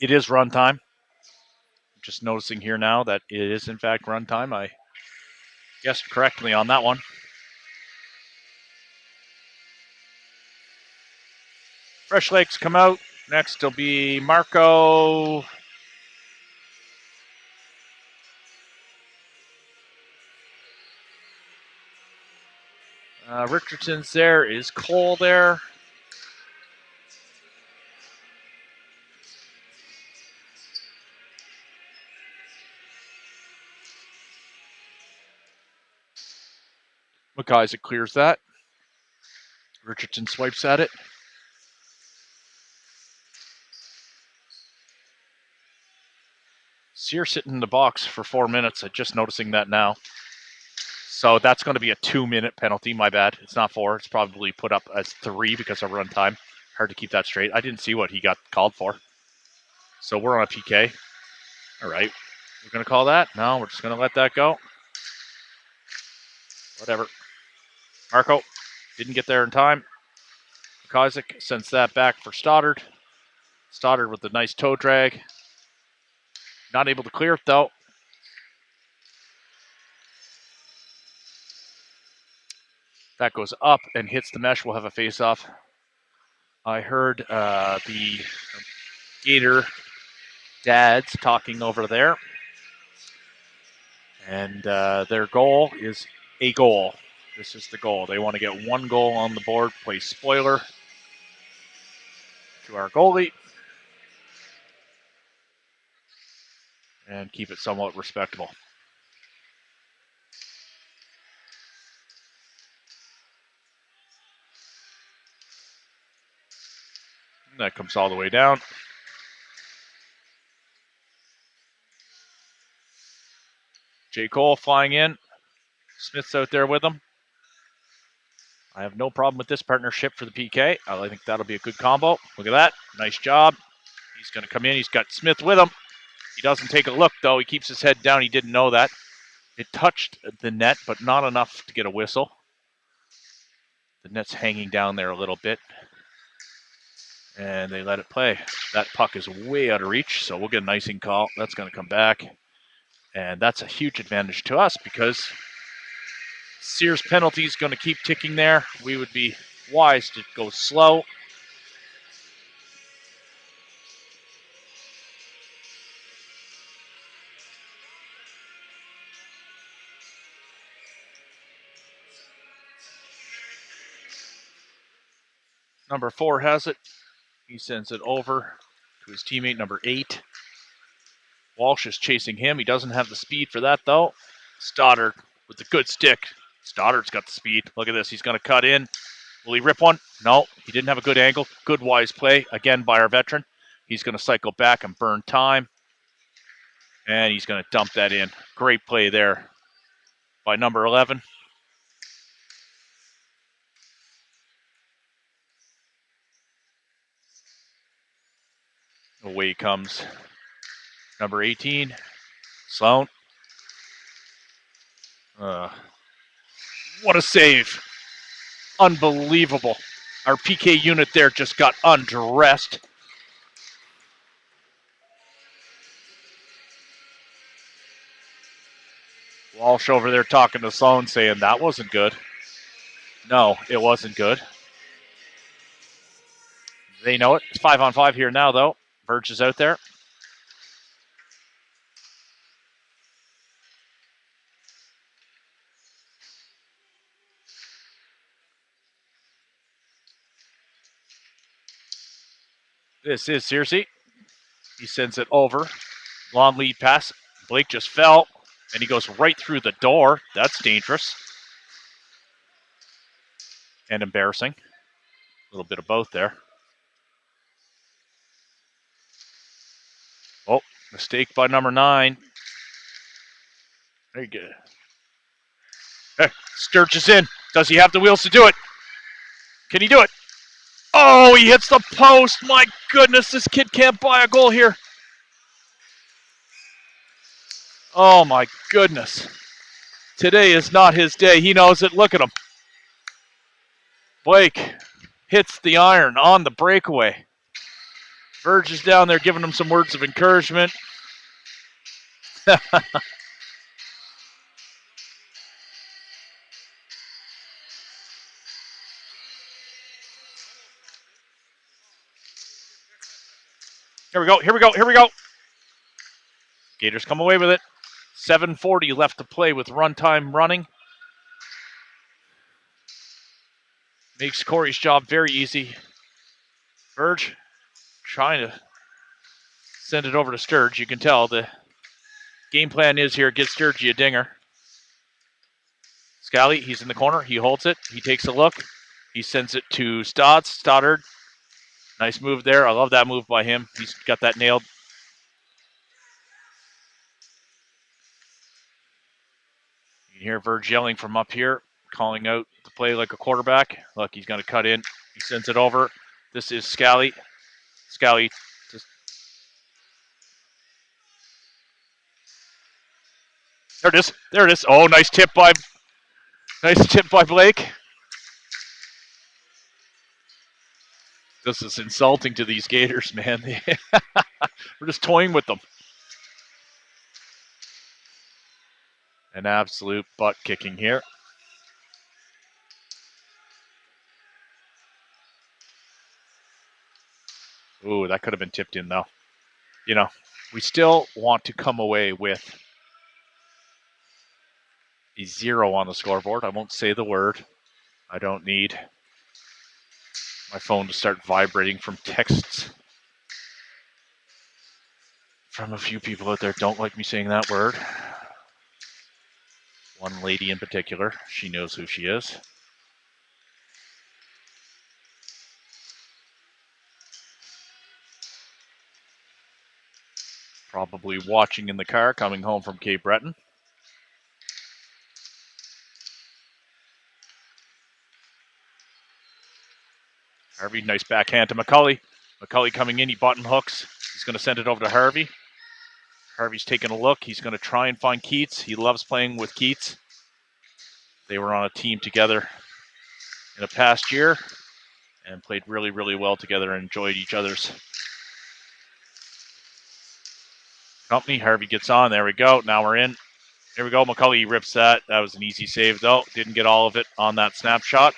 It is run time. I'm just noticing here now that it is, in fact, run time. I guessed correctly on that one. Fresh legs come out. Next will be Marco. Richardson's there. Is Cole there? McIsaac clears that. Richardson swipes at it. Sear sitting in the box for 4 minutes. I'm just noticing that now. So that's going to be a 2-minute penalty. My bad. It's not 4. It's probably put up as 3 because of run time. Hard to keep that straight. I didn't see what he got called for. So we're on a PK. All right. We're going to call that? No, we're just going to let that go. Whatever. Marco didn't get there in time. McIsaac sends that back for Stoddart. Stoddart with a nice toe drag. Not able to clear it, though. That goes up and hits the mesh. We'll have a face-off. I heard the Gator dads talking over there. And their goal is a goal. This is the goal. They want to get 1 goal on the board, play spoiler to our goalie, and keep it somewhat respectable. And that comes all the way down. J. Cole flying in. Smith's out there with him. I have no problem with this partnership for the PK. I think that'll be a good combo. Look at that. Nice job. He's going to come in. He's got Smith with him. He doesn't take a look, though. He keeps his head down. He didn't know that. It touched the net, but not enough to get a whistle. The net's hanging down there a little bit. And they let it play. That puck is way out of reach, so we'll get an icing call. That's going to come back. And that's a huge advantage to us because Sears' penalty is going to keep ticking there. We would be wise to go slow. Number 4 has it. He sends it over to his teammate, number 8. Walsh is chasing him. He doesn't have the speed for that, though. Stoddart with the good stick. Stoddart's got the speed. Look at this. He's going to cut in. Will he rip one? No, he didn't have a good angle. Good, wise play, again, by our veteran. He's going to cycle back and burn time. And he's going to dump that in. Great play there by number 11. Away comes number 18, Sloan. What a save. Unbelievable. Our PK unit there just got undressed. Walsh over there talking to Sloan saying that wasn't good. No, it wasn't good. They know it. It's 5-on-5 here now, though. Verge is out there. This is Searcy. He sends it over. Long lead pass. Blake just fell, and he goes right through the door. That's dangerous. And embarrassing. A little bit of both there. Oh, mistake by number 9. Very good. Hey, Sturgis in. Does he have the wheels to do it? Can he do it? Oh, he hits the post. My goodness, this kid can't buy a goal here. Oh, my goodness. Today is not his day. He knows it. Look at him. Blake hits the iron on the breakaway. Verge is down there giving him some words of encouragement. Here we go, here we go, here we go. Gators come away with it. 7:40 left to play with runtime running. Makes Corey's job very easy. Verge trying to send it over to Sturge. You can tell the game plan is here, get Sturge a dinger. Scally, he's in the corner. He holds it. He takes a look. He sends it to Stoddart. Nice move there. I love that move by him. He's got that nailed. You can hear Verge yelling from up here, calling out the play like a quarterback. Look, he's going to cut in. He sends it over. This is Scally. Scally. There it is. There it is. Oh, nice tip by Blake. This is insulting to these Gators, man. We're just toying with them. An absolute butt kicking here. Ooh, that could have been tipped in, though. You know, we still want to come away with a 0 on the scoreboard. I won't say the word. I don't need my phone to start vibrating from texts from a few people out there. Don't like me saying that word. One lady in particular. She knows who she is. Probably watching in the car coming home from Cape Breton. Harvey, nice backhand to McCully. McCully coming in, he button hooks. He's going to send it over to Harvey. Harvey's taking a look. He's going to try and find Keats. He loves playing with Keats. They were on a team together in a past year and played really, really well together and enjoyed each other's company. Harvey gets on. There we go. Now we're in. Here we go. McCully rips that. That was an easy save, though. Didn't get all of it on that snapshot.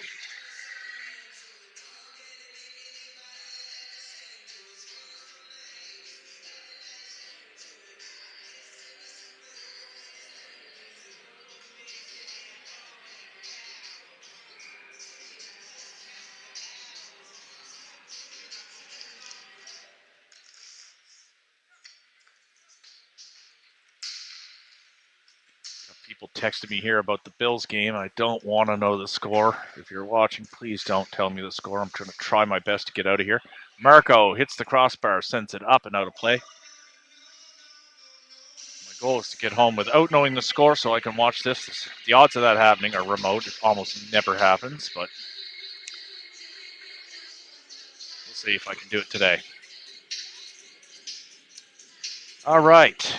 People texted me here about the Bills game. I don't want to know the score. If you're watching, please don't tell me the score. I'm going to try my best to get out of here. Marco hits the crossbar, sends it up and out of play. My goal is to get home without knowing the score so I can watch this. The odds of that happening are remote. It almost never happens, but we'll see if I can do it today. All right.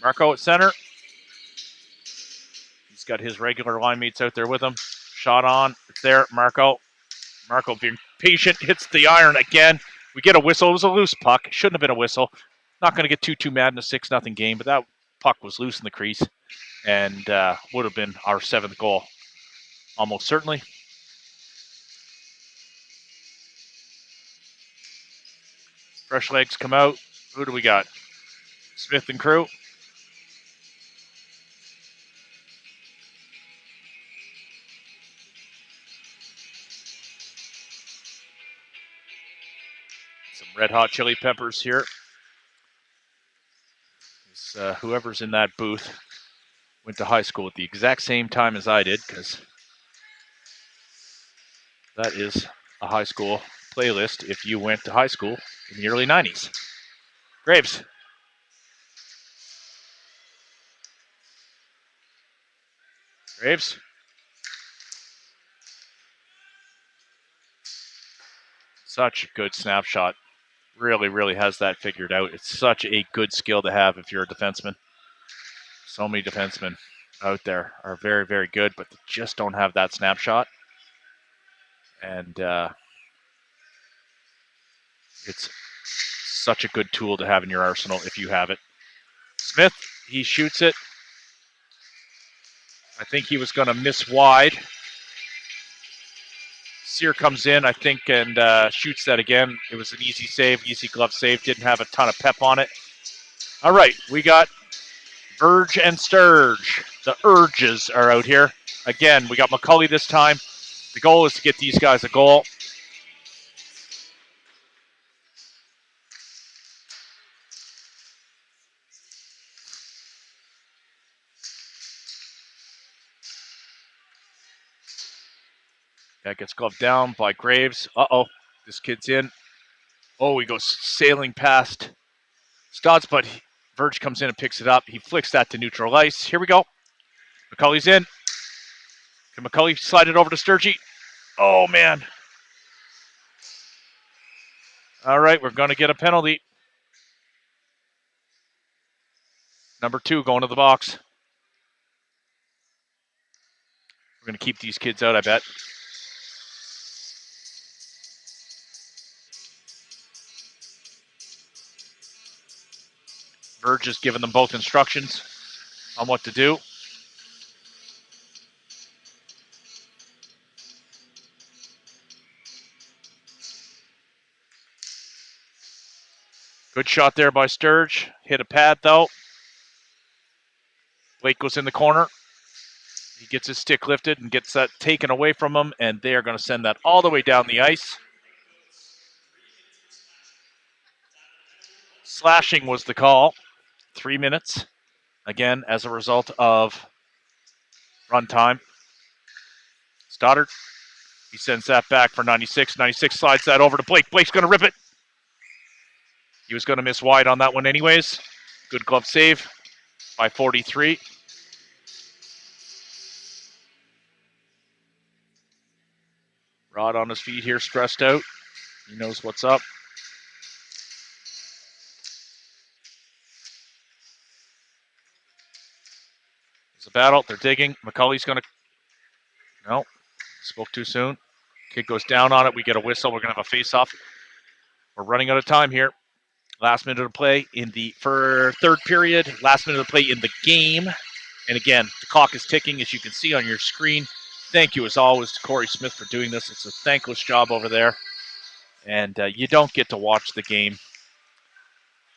Marco at center. He's got his regular line mates out there with him. Shot on. It's there. Marco being patient. Hits the iron again. We get a whistle. It was a loose puck. Shouldn't have been a whistle. Not going to get too mad in a 6-0 game, but that puck was loose in the crease and would have been our 7th goal. Almost certainly. Fresh legs come out. Who do we got? Smith and crew. Some red hot chili peppers here. Whoever's in that booth went to high school at the exact same time as I did, because that is a high school playlist if you went to high school in the early 90s. Graves. Such a good snapshot. Really, really has that figured out. It's such a good skill to have if you're a defenseman. So many defensemen out there are very, very good, but they just don't have that snapshot. And it's such a good tool to have in your arsenal if you have it. Smith, he shoots it. I think he was going to miss wide. Sear comes in, I think, and shoots that again. It was an easy save, easy glove save. Didn't have a ton of pep on it. All right, we got Verge and Sturge. The Urges are out here. Again, we got McCully this time. The goal is to get these guys a goal. That gets gloved down by Graves. Uh-oh. This kid's in. Oh, he goes sailing past Stodds, but Verge comes in and picks it up. He flicks that to neutral ice. Here we go. McCulley's in. Can McCulley slide it over to Sturgey? Oh, man. All right, we're going to get a penalty. Number 2 going to the box. We're going to keep these kids out, I bet. Verge has given them both instructions on what to do. Good shot there by Sturge. Hit a pad, though. Blake goes in the corner. He gets his stick lifted and gets that taken away from him, and they are going to send that all the way down the ice. Slashing was the call. 3 minutes, again, as a result of run time. Stoddart, he sends that back for 96. 96 slides that over to Blake. Blake's going to rip it. He was going to miss wide on that one anyways. Good glove save by 43. Rod on his feet here, stressed out. He knows what's up. It's a battle. They're digging. McCulley's going to... No, spoke too soon. Kid goes down on it. We get a whistle. We're going to have a face-off. We're running out of time here. Last minute of play in the third period. Last minute of play in the game. And again, the clock is ticking, as you can see on your screen. Thank you, as always, to Corey Smith for doing this. It's a thankless job over there. And you don't get to watch the game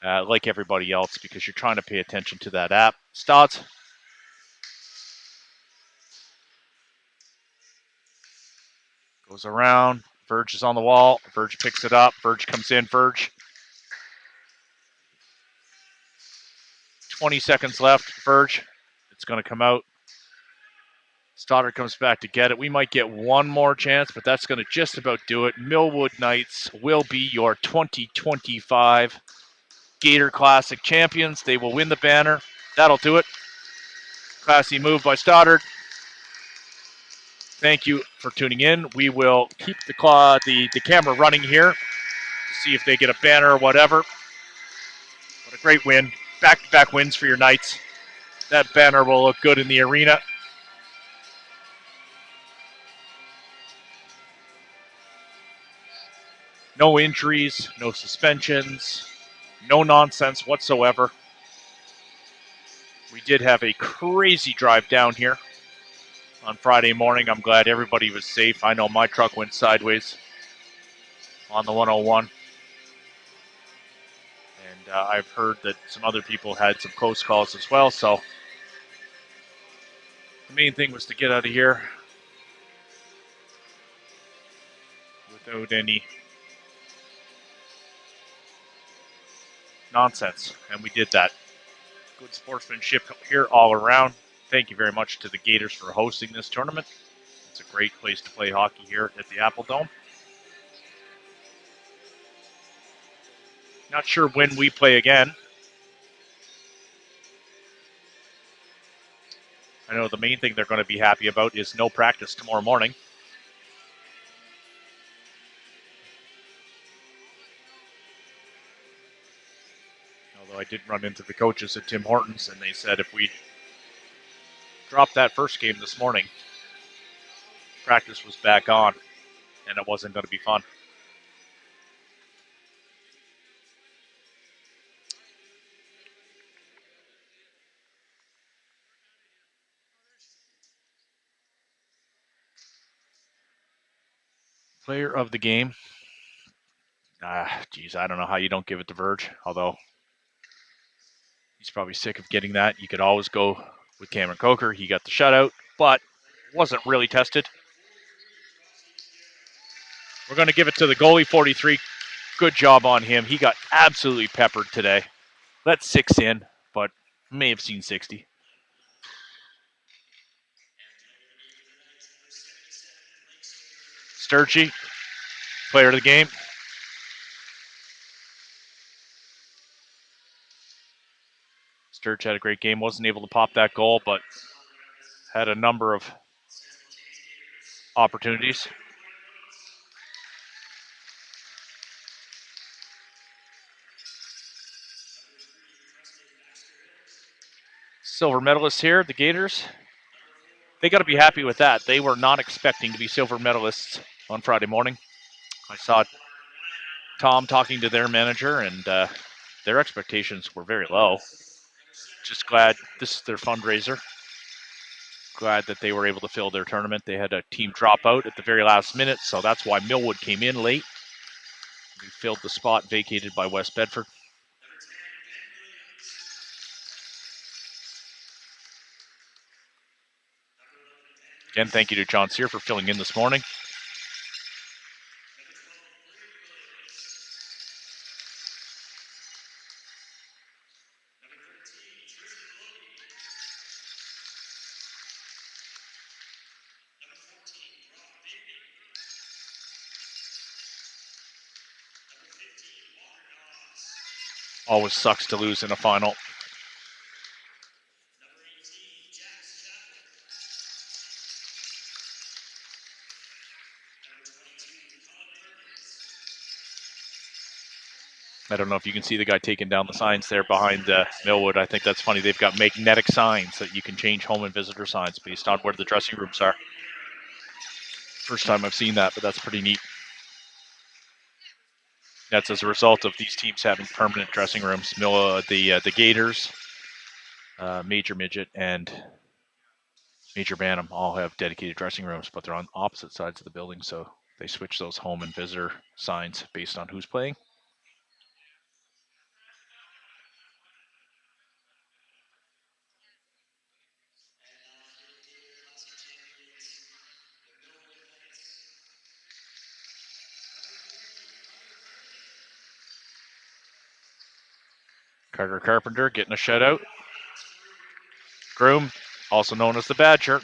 like everybody else because you're trying to pay attention to that app. Stodds. Goes around. Verge is on the wall. Verge picks it up. Verge comes in. Verge. 20 seconds left. Verge. It's going to come out. Stoddart comes back to get it. We might get one more chance, but that's going to just about do it. Millwood Knights will be your 2025 Gator Classic champions. They will win the banner. That'll do it. Classy move by Stoddart. Thank you for tuning in. We will keep the camera running here to see if they get a banner or whatever. What a great win. Back-to-back wins for your Knights. That banner will look good in the arena. No injuries, no suspensions, no nonsense whatsoever. We did have a crazy drive down here on Friday morning. I'm glad everybody was safe. I know my truck went sideways on the 101. And I've heard that some other people had some close calls as well. So the main thing was to get out of here without any nonsense. And we did that. Good sportsmanship here all around. Thank you very much to the Gators for hosting this tournament. It's a great place to play hockey here at the Apple Dome. Not sure when we play again. I know the main thing they're going to be happy about is no practice tomorrow morning. Although I did run into the coaches at Tim Hortons, and they said if we dropped that first game this morning, practice was back on, and it wasn't going to be fun. Player of the game. Geez, I don't know how you don't give it to Verge, although he's probably sick of getting that. You could always go with Cameron Coker. He got the shutout, but wasn't really tested. We're going to give it to the goalie, 43. Good job on him. He got absolutely peppered today. Let 6 in, but may have seen 60. Sturgey, player of the game. Sturge had a great game. Wasn't able to pop that goal, but had a number of opportunities. Silver medalists here, the Gators. They got to be happy with that. They were not expecting to be silver medalists on Friday morning. I saw Tom talking to their manager, and their expectations were very low. Just glad this is their fundraiser. Glad that they were able to fill their tournament. They had a team drop out at the very last minute, so that's why Millwood came in late. We filled the spot vacated by West Bedford. Again, thank you to John Sear for filling in this morning. Always sucks to lose in a final. I don't know if you can see the guy taking down the signs there behind Millwood. I think that's funny. They've got magnetic signs that you can change home and visitor signs based on where the dressing rooms are. First time I've seen that, but that's pretty neat. That's as a result of these teams having permanent dressing rooms. The Gators, Major Midget, and Major Bantam all have dedicated dressing rooms, but they're on opposite sides of the building, so they switch those home and visitor signs based on who's playing. Carter Carpenter getting a shutout. Groom, also known as the Badger.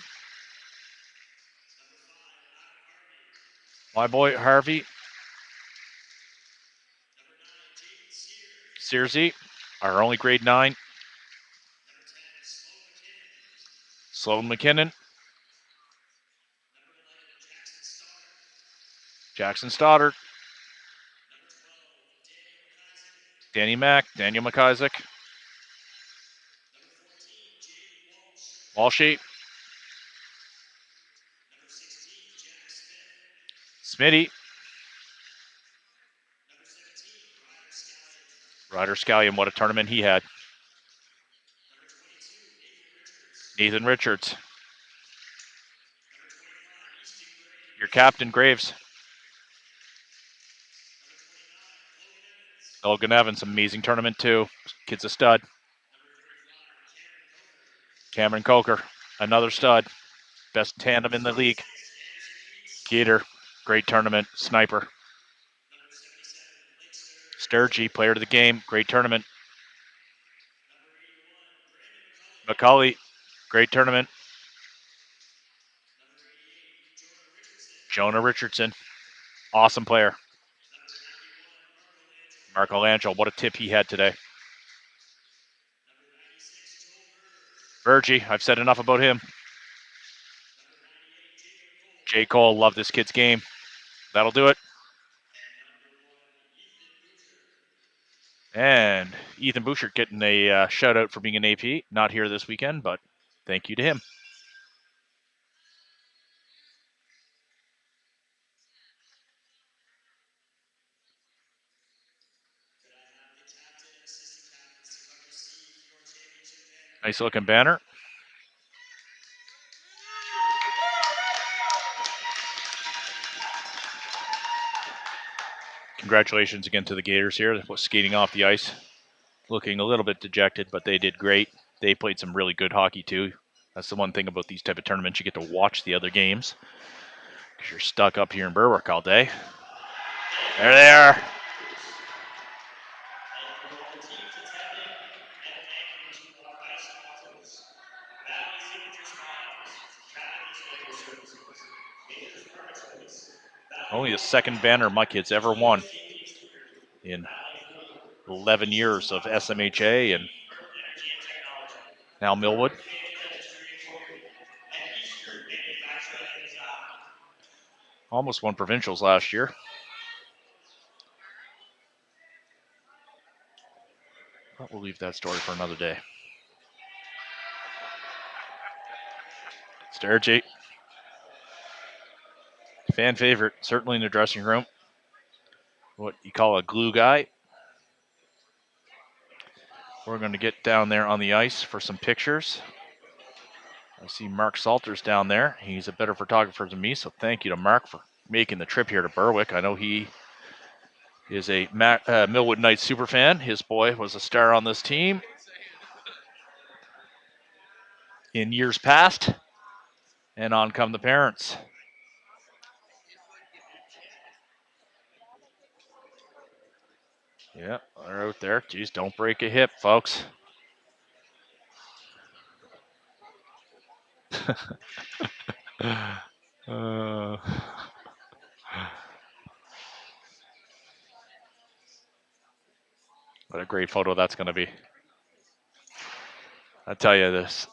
My boy Harvey. Searsy, our only grade 9. Sloan McKinnon. Jackson Stoddart. Daniel McIsaac. Walshy. Smitty. Ryder Scallion, what a tournament he had. Nathan Richards. Your captain, Graves. Logan Evans, amazing tournament too. Kid's a stud. Cameron Coker, another stud. Best tandem in the league. Gator, great tournament. Sniper. Sturgey, player of the game, great tournament. McCauley, great tournament. Jonah Richardson, awesome player. Marco Angel, what a tip he had today. Verge, I've said enough about him. J. Cole, love this kid's game. That'll do it. And Ethan Bouchard getting a shout out for being an AP. Not here this weekend, but thank you to him. Nice looking banner. Congratulations again to the Gators here. Skating off the ice. Looking a little bit dejected, but they did great. They played some really good hockey too. That's the one thing about these type of tournaments. You get to watch the other games because you're stuck up here in Berwick all day. There they are. Only the second banner my kids ever won in 11 years of SMHA and now Millwood. Almost won provincials last year. But we'll leave that story for another day. Stoddart, fan favorite, certainly in the dressing room. What you call a glue guy. We're going to get down there on the ice for some pictures. I see Mark Salters down there. He's a better photographer than me, so thank you to Mark for making the trip here to Berwick. I know he is a Millwood Knights superfan. His boy was a star on this team in years past, and on come the parents. Yeah, they're out there. Geez, don't break a hip, folks. What a great photo that's going to be. I tell you this,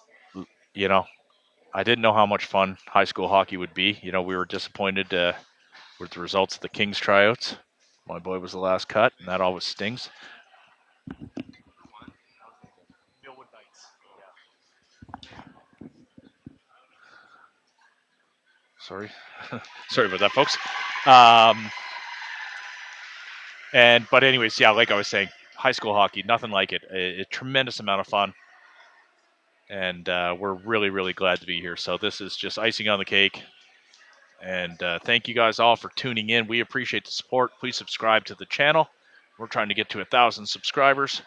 I didn't know how much fun high school hockey would be. We were disappointed with the results of the Kings tryouts. My boy was the last cut, and that always stings. Millwood Knights. Sorry. Sorry about that, folks. But anyways, yeah, like I was saying, high school hockey, nothing like it. A tremendous amount of fun. And we're really, really glad to be here. So this is just icing on the cake. And thank you guys all for tuning in. We appreciate the support. Please subscribe to the channel. We're trying to get to 1,000 subscribers.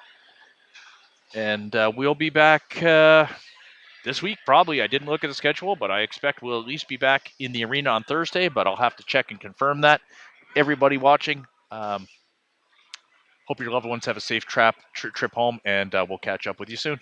And we'll be back this week, probably. I didn't look at the schedule, but I expect we'll at least be back in the arena on Thursday, but I'll have to check and confirm that. Everybody watching, hope your loved ones have a safe trip home, and we'll catch up with you soon.